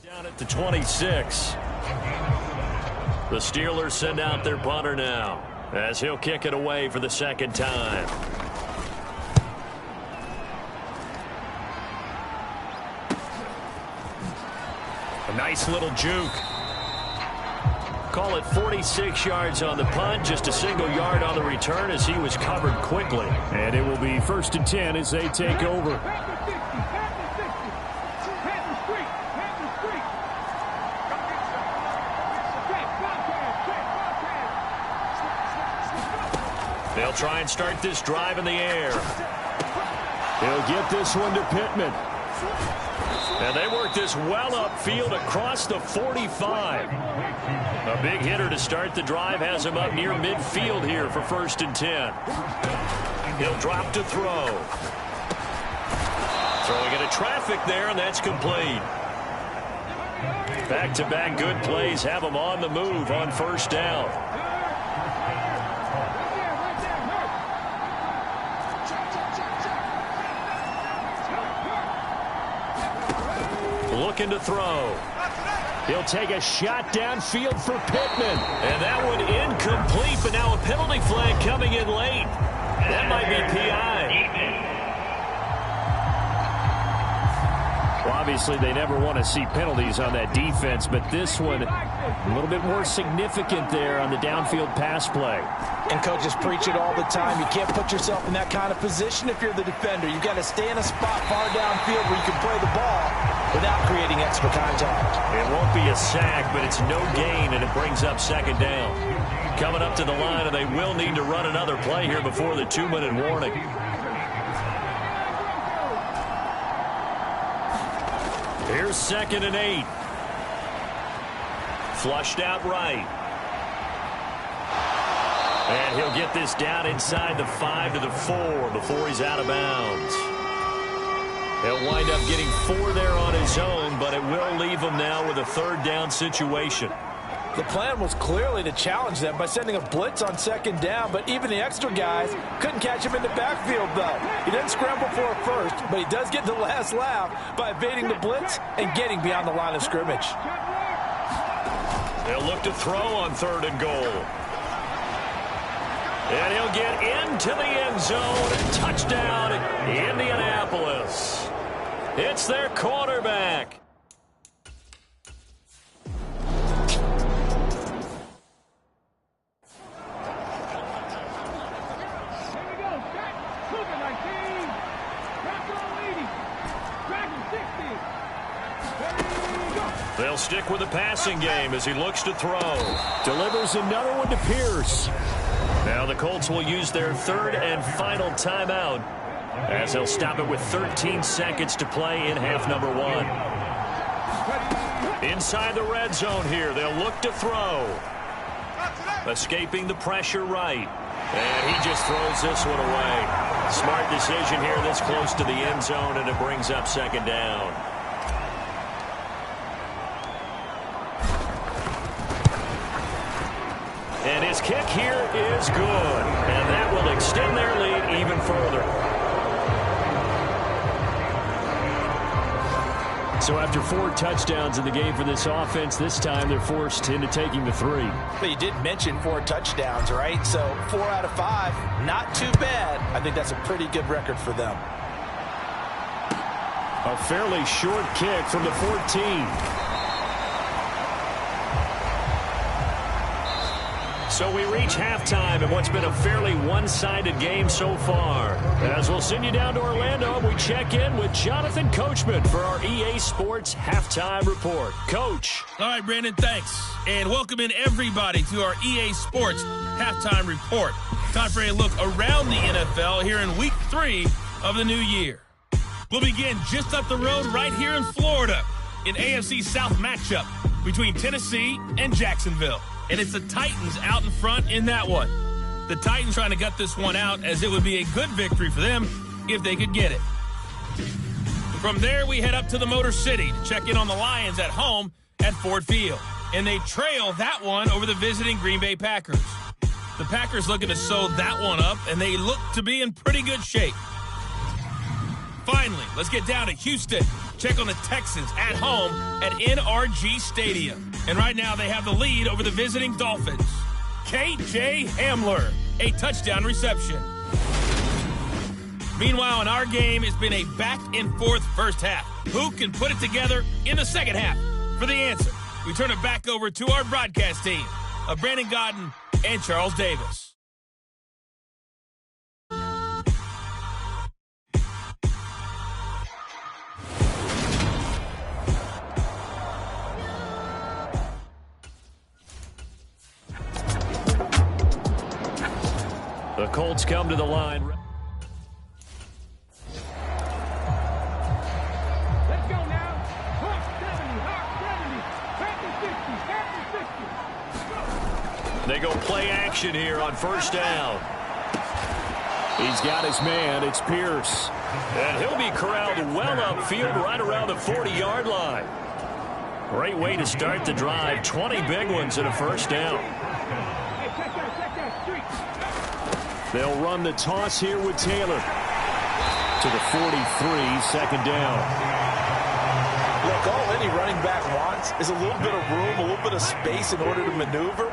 down at the 26. The Steelers send out their punter now as he'll kick it away for the 2nd time. A nice little juke. Call it 46 yards on the punt, just a single yard on the return as he was covered quickly. And it will be 1st and 10 as they take over. They'll try and start this drive in the air. He'll get this one to Pittman. And they work this well upfield across the 45. A big hitter to start the drive has him up near midfield here for 1st and 10. He'll drop to throw. Throwing into traffic there, and that's complete. Back-to-back good plays have him on the move on 1st down. Looking to throw. He'll take a shot downfield for Pittman. And that one incomplete, but now a penalty flag coming in late. That might be PI. Bobby, Obviously, they never want to see penalties on that defense, but this one a little bit more significant there on the downfield pass play. And coaches preach it all the time. You can't put yourself in that kind of position if you're the defender. You've got to stay in a spot far downfield where you can play the ball without creating extra contact. It won't be a sack, but it's no gain, and it brings up second down. Coming up to the line, and they will need to run another play here before the 2-minute warning. Here's 2nd and 8. Flushed out right. And he'll get this down inside the 5 to the 4 before he's out of bounds. He'll wind up getting 4 there on his own, but it will leave him now with a 3rd down situation. The plan was clearly to challenge them by sending a blitz on 2nd down, but even the extra guys couldn't catch him in the backfield, though. He didn't scramble for a first, but he does get the last laugh by evading the blitz and getting beyond the line of scrimmage. They'll look to throw on 3rd and goal. And he'll get into the end zone. Touchdown, Indianapolis. It's their quarterback. They'll stick with the passing game as he looks to throw. Delivers another one to Pierce. Now the Colts will use their 3rd and final timeout as they'll stop it with 13 seconds to play in half number 1. Inside the red zone here, they'll look to throw. Escaping the pressure right. And he just throws this one away. Smart decision here this close to the end zone, and it brings up 2nd down. And his kick here is good. And that will extend their lead even further. So after 4 touchdowns in the game for this offense, this time they're forced into taking the 3. But you did mention 4 touchdowns, right? So 4 out of 5, not too bad. I think that's a pretty good record for them. A fairly short kick from the 14. So we reach halftime in what's been a fairly one-sided game so far. As we'll send you down to Orlando, we check in with Jonathan Coachman for our EA Sports Halftime Report. Coach. All right, Brandon, thanks. And welcome in everybody to our EA Sports Halftime Report. Time for a look around the NFL here in Week 3 of the new year. We'll begin just up the road right here in Florida, in AFC South matchup between Tennessee and Jacksonville. And it's the Titans out in front in that one. The Titans trying to gut this one out, as it would be a good victory for them if they could get it. From there, we head up to the Motor City to check in on the Lions at home at Ford Field. And they trail that one over the visiting Green Bay Packers. The Packers looking to sew that one up, and they look to be in pretty good shape. Finally, let's get down to Houston. Check on the Texans at home at NRG Stadium. And right now they have the lead over the visiting Dolphins. KJ Hamler, a touchdown reception. Meanwhile, in our game, it's been a back-and-forth first half. Who can put it together in the second half? For the answer, we turn it back over to our broadcast team of Brandon Godden and Charles Davis. The Colts come to the line. Let's go now. Hawk 70, Hawk 70, Packers 60, Packers 60. They go play action here on first down. He's got his man. It's Pierce. And he'll be corralled well upfield right around the 40-yard line. Great way to start the drive. 20 big ones and a first down. Hey, check that street. They'll run the toss here with Taylor. To the 43, second down. Look, all any running back wants is a little bit of room, a little bit of space in order to maneuver.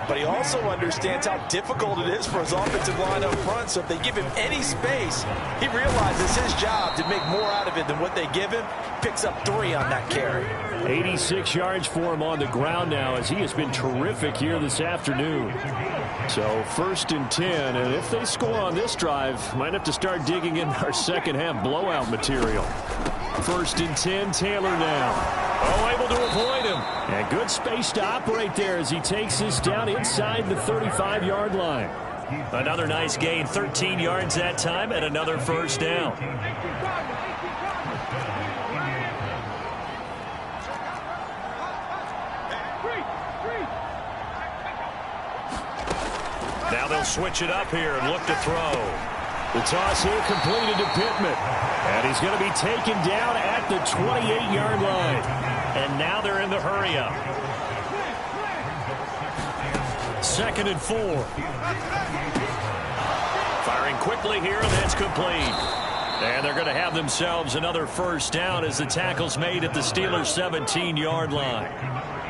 but he also understands how difficult it is for his offensive line up front. So if they give him any space, he realizes his job to make more out of it than what they give him. Picks up 3 on that carry. 86 yards for him on the ground now, as he has been terrific here this afternoon. So 1st and 10, and if they score on this drive, might have to start digging in our second half blowout material. 1st and 10, Taylor now. Oh, able to avoid him. And good space to operate there as he takes this down inside the 35-yard line. Another nice gain, 13 yards that time, and another first down. Now they'll switch it up here and look to throw. The toss here completed to Pittman. And he's going to be taken down at the 28-yard line. And now they're in the hurry-up. 2nd and 4. Firing quickly here, and that's complete. And they're going to have themselves another first down as the tackle's made at the Steelers' 17-yard line.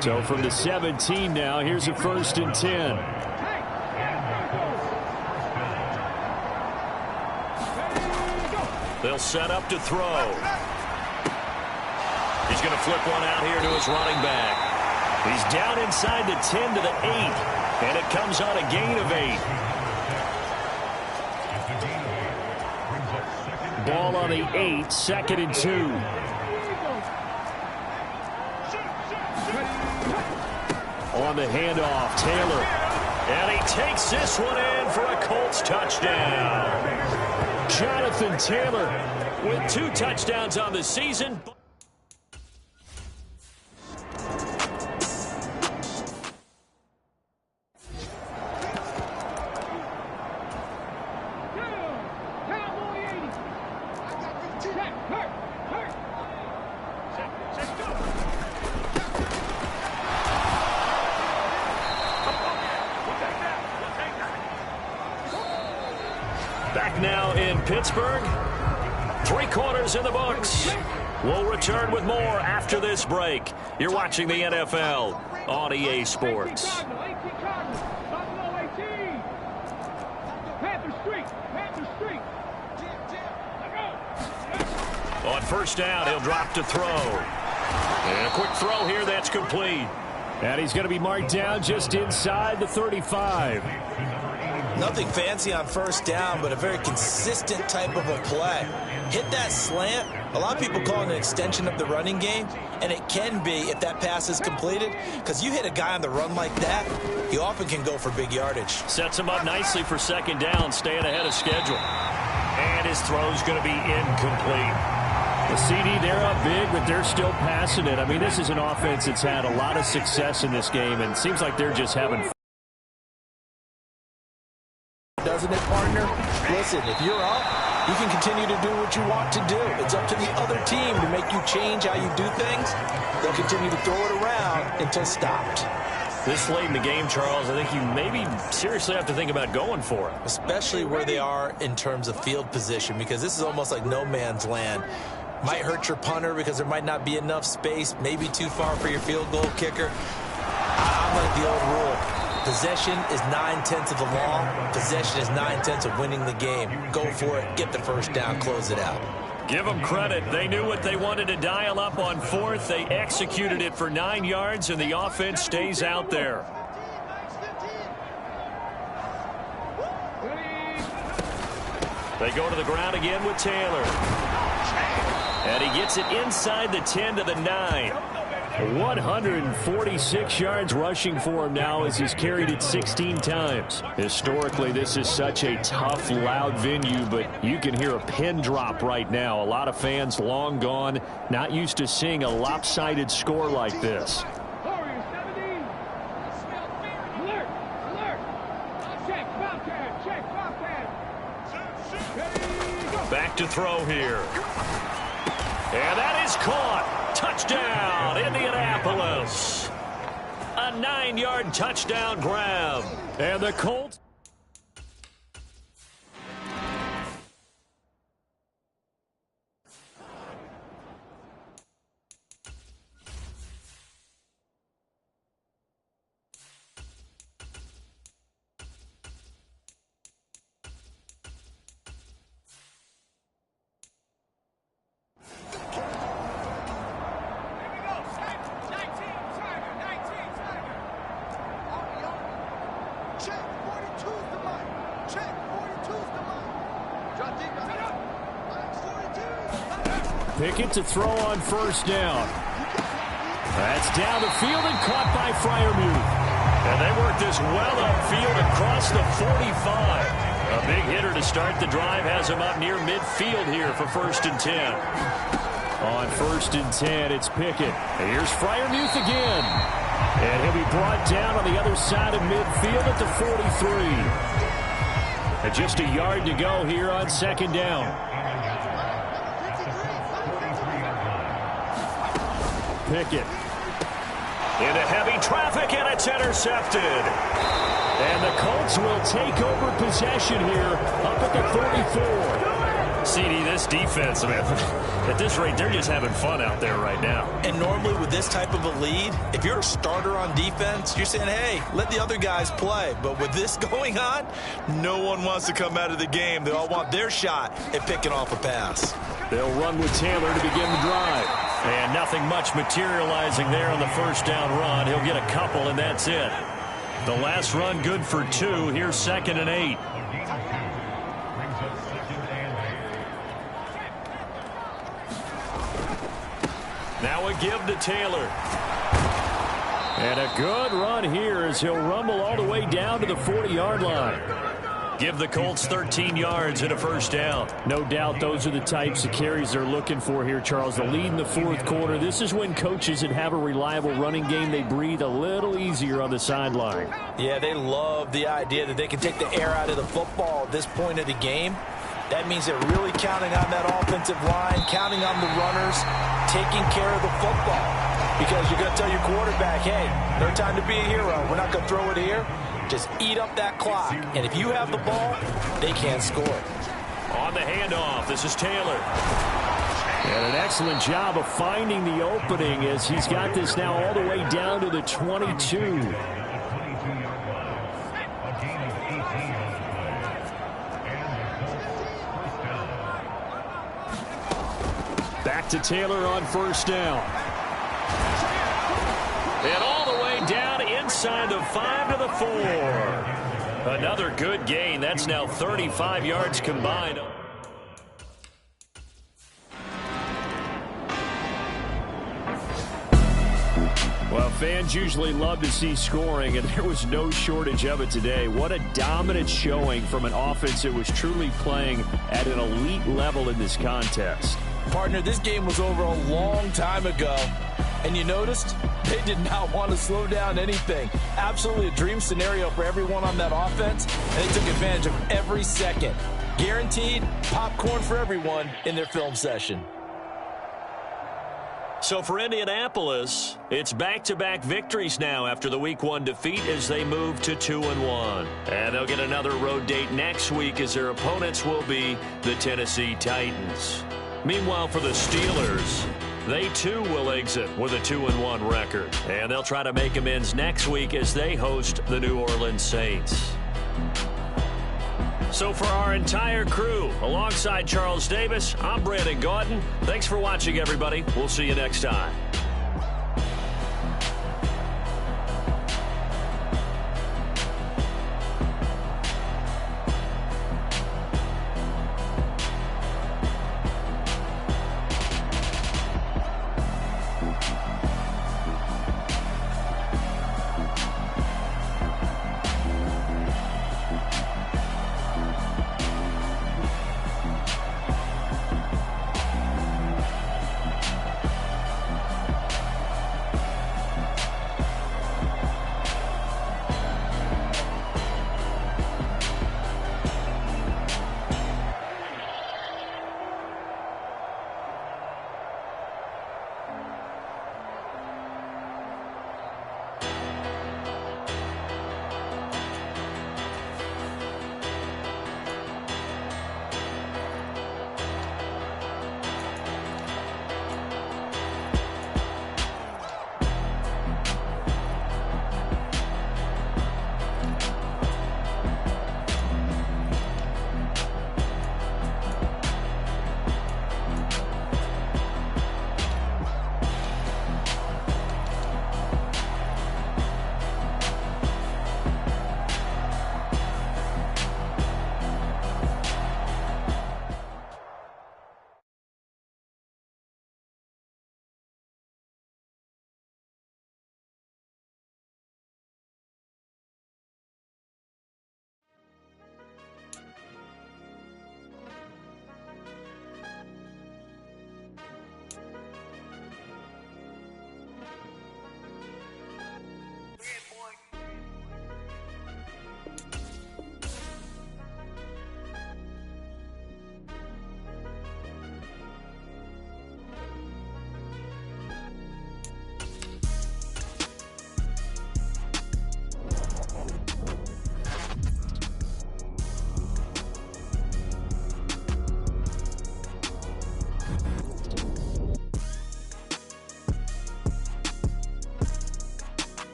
So from the 17 now, here's a 1st and 10. They'll set up to throw. He's going to flip one out here to his running back. He's down inside the 10 to the 8. And it comes on a gain of 8. Ball on the 8, 2nd and 2. On the handoff, Taylor. And he takes this one in for a Colts touchdown. Jonathan Taylor with 2 touchdowns on the season. Back now in Pittsburgh. 3 quarters in the books. We'll return with more after this break. You're watching the NFL on EA Sports. On first down, he'll drop to throw. And a quick throw here, that's complete. And he's going to be marked down just inside the 35. Nothing fancy on first down, but a very consistent type of a play. Hit that slant. A lot of people call it an extension of the running game, and it can be if that pass is completed, because you hit a guy on the run like that, he often can go for big yardage. Sets him up nicely for 2nd down, staying ahead of schedule. And his throw's going to be incomplete. The CD, they're up big, but they're still passing it. I mean, this is an offense that's had a lot of success in this game, and it seems like they're just having fun. Doesn't it, partner? Listen, if you're up, you can continue to do what you want to do. It's up to the other team to make you change how you do things. They'll continue to throw it around until stopped. This late in the game, Charles, I think you maybe seriously have to think about going for it. Especially where they are in terms of field position, because this is almost like no man's land. Might hurt your punter because there might not be enough space, maybe too far for your field goal kicker. I'm like the old rule. Possession is 9/10 of the law. Possession is 9/10 of winning the game. Go for it. Get the first down. Close it out. Give them credit. They knew what they wanted to dial up on 4th. They executed it for 9 yards, and the offense stays out there. They go to the ground again with Taylor. And he gets it inside the 10 to the 9. 146 yards rushing for him now as he's carried it 16 times. Historically, this is such a tough, loud venue, but you can hear a pin drop right now. A lot of fans long gone, not used to seeing a lopsided score like this. Back to throw here. And that is caught. Touchdown, Indianapolis. A 9-yard touchdown grab. And the Colts. Pickett to throw on first down. That's down the field and caught by Freiermuth. And they work this well upfield across the 45. A big hitter to start the drive has him up near midfield here for 1st and 10. On 1st and 10, it's Pickett. And here's Freiermuth again. And he'll be brought down on the other side of midfield at the 43. And just a yard to go here on 2nd down. Pickett. Into heavy traffic, and it's intercepted. And the Colts will take over possession here up at the 34. CD, this defense, man, at this rate, they're just having fun out there right now. And normally with this type of a lead, if you're a starter on defense, you're saying, hey, let the other guys play. But with this going on, no one wants to come out of the game. They all want their shot at picking off a pass. They'll run with Taylor to begin the drive. And nothing much materializing there on the 1st down run. He'll get a couple, and that's it. The last run good for 2. Here's 2nd and 8. Now a give to Taylor. And a good run here as he'll rumble all the way down to the 40-yard line. Give the Colts 13 yards and a 1st down. No doubt those are the types of carries they're looking for here, Charles. The lead in the 4th quarter. This is when coaches that have a reliable running game, they breathe a little easier on the sideline. Yeah, they love the idea that they can take the air out of the football at this point of the game. That means they're really counting on that offensive line, counting on the runners, taking care of the football. Because you're going to tell your quarterback, hey, no time to be a hero. We're not going to throw it here. Just eat up that clock. And if you have the ball, they can't score. On the handoff, this is Taylor. And an excellent job of finding the opening as he's got this now all the way down to the 22. Back to Taylor on 1st down. And all the way down inside the 5 to the 4. Another good gain. That's now 35 yards combined. Well, fans usually love to see scoring, and there was no shortage of it today. What a dominant showing from an offense that was truly playing at an elite level in this contest. Partner, this game was over a long time ago. And you noticed they did not want to slow down anything. Absolutely a dream scenario for everyone on that offense. And they took advantage of every second. Guaranteed popcorn for everyone in their film session. So for Indianapolis, it's back-to-back victories now after the Week 1 defeat as they move to 2-1. And they'll get another road date next week as their opponents will be the Tennessee Titans. Meanwhile, for the Steelers, they too will exit with a 2-1 record. And they'll try to make amends next week as they host the New Orleans Saints. So for our entire crew, alongside Charles Davis, I'm Brandon Gaudin. Thanks for watching, everybody. We'll see you next time.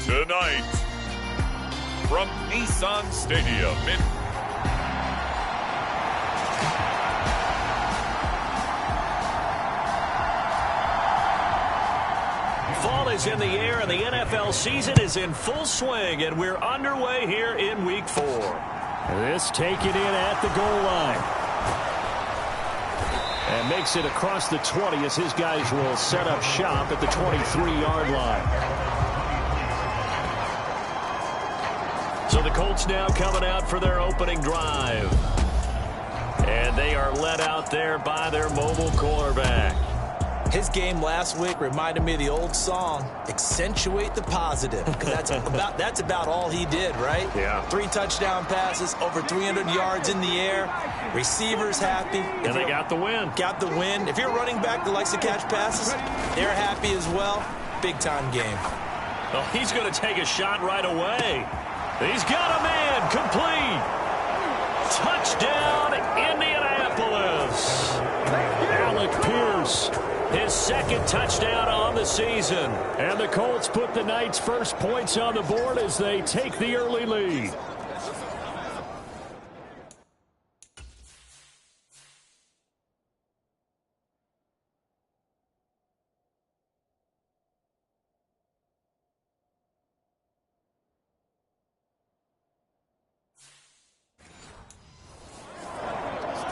Tonight, from Nissan Stadium in fall is in the air and the NFL season is in full swing, and we're underway here in Week 4. This taken in at the goal line. And makes it across the 20 as his guys will set up shop at the 23-yard line. So the Colts now coming out for their opening drive. And they are led out there by their mobile quarterback. His game last week reminded me of the old song, Accentuate the Positive. Because that's about all he did, right? Yeah. 3 touchdown passes, over 300 yards in the air. Receivers happy. And they got the win. Got the win. If you're a running back that likes to catch passes, they're happy as well. Big-time game. Well, he's going to take a shot right away. He's got a man, complete. Touchdown, Indianapolis. Alec Pierce, his second touchdown on the season. And the Colts put the night's first points on the board as they take the early lead.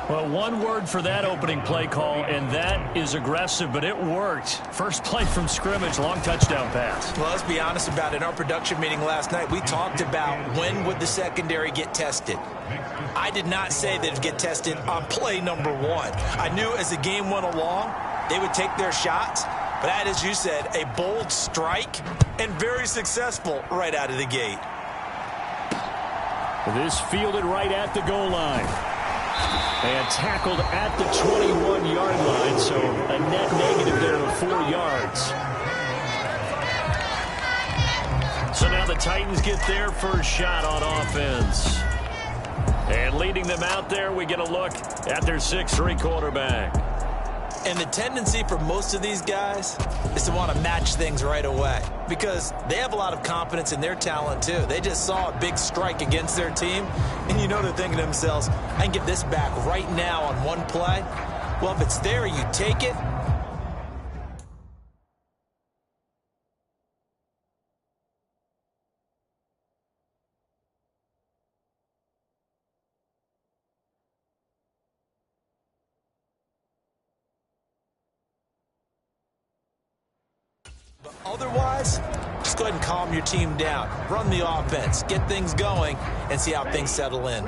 Well, one word for that opening play call, and that is aggressive, but it worked. First play from scrimmage, long touchdown pass. Well, let's be honest about it. In our production meeting last night, we talked about when would the secondary get tested. I did not say that it would get tested on play number 1. I knew as the game went along, they would take their shots. But that, as you said, a bold strike and very successful right out of the gate. This fielded right at the goal line. And tackled at the 21-yard line, so a net negative there of 4 yards. So now the Titans get their first shot on offense. And leading them out there, we get a look at their 6'3" quarterback. And the tendency for most of these guys is to want to match things right away because they have a lot of confidence in their talent too. They just saw a big strike against their team, and you know they're thinking to themselves, I can get this back right now on one play. Well, if it's there, you take it. Otherwise, just go ahead and calm your team down. Run the offense, get things going, and see how things settle in.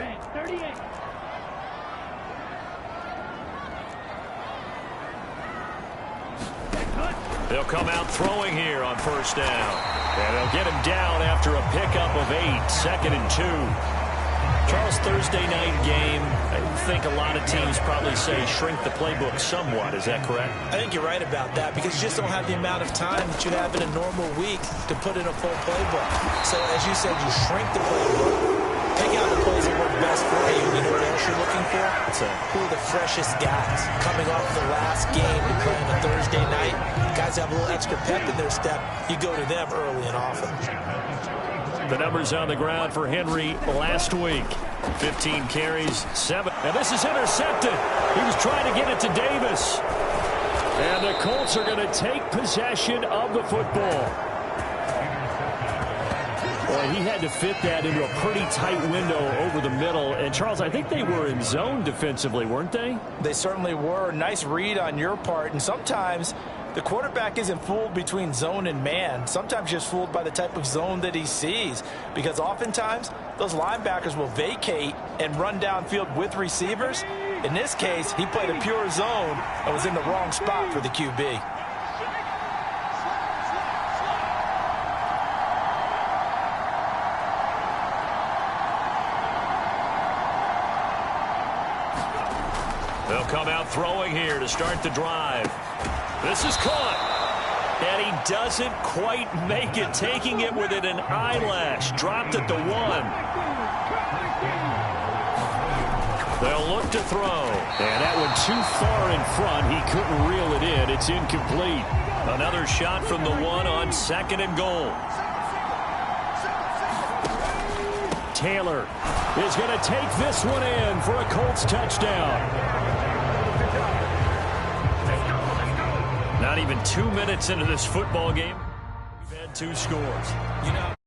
They'll come out throwing here on first down. And they'll get him down after a pickup of 8, 2nd and 2. Charles, Thursday night game, I think a lot of teams probably say shrink the playbook somewhat. Is that correct? I think you're right about that because you just don't have the amount of time that you have in a normal week to put in a full playbook. So, as you said, you shrink the playbook, pick out the plays that work best for you. You know what else you're looking for? Who are the freshest guys coming off the last game to play on a Thursday night? Guys have a little extra pep in their step. You go to them early and often. The numbers on the ground for Henry last week. 15 carries, 7. Now this is intercepted. He was trying to get it to Davis. And the Colts are going to take possession of the football. Boy, he had to fit that into a pretty tight window over the middle. And, Charles, I think they were in zone defensively, weren't they? They certainly were. Nice read on your part. And sometimes the quarterback isn't fooled between zone and man. Sometimes just fooled by the type of zone that he sees. Because oftentimes, those linebackers will vacate and run downfield with receivers. In this case, he played a pure zone and was in the wrong spot for the QB. They'll come out throwing here to start the drive. This is caught. And he doesn't quite make it, taking it within an eyelash. Dropped at the 1. They'll look to throw. And that one too far in front. He couldn't reel it in. It's incomplete. Another shot from the 1 on 2nd and goal. Taylor is going to take this one in for a Colts touchdown. Not even 2 minutes into this football game, we've had 2 scores.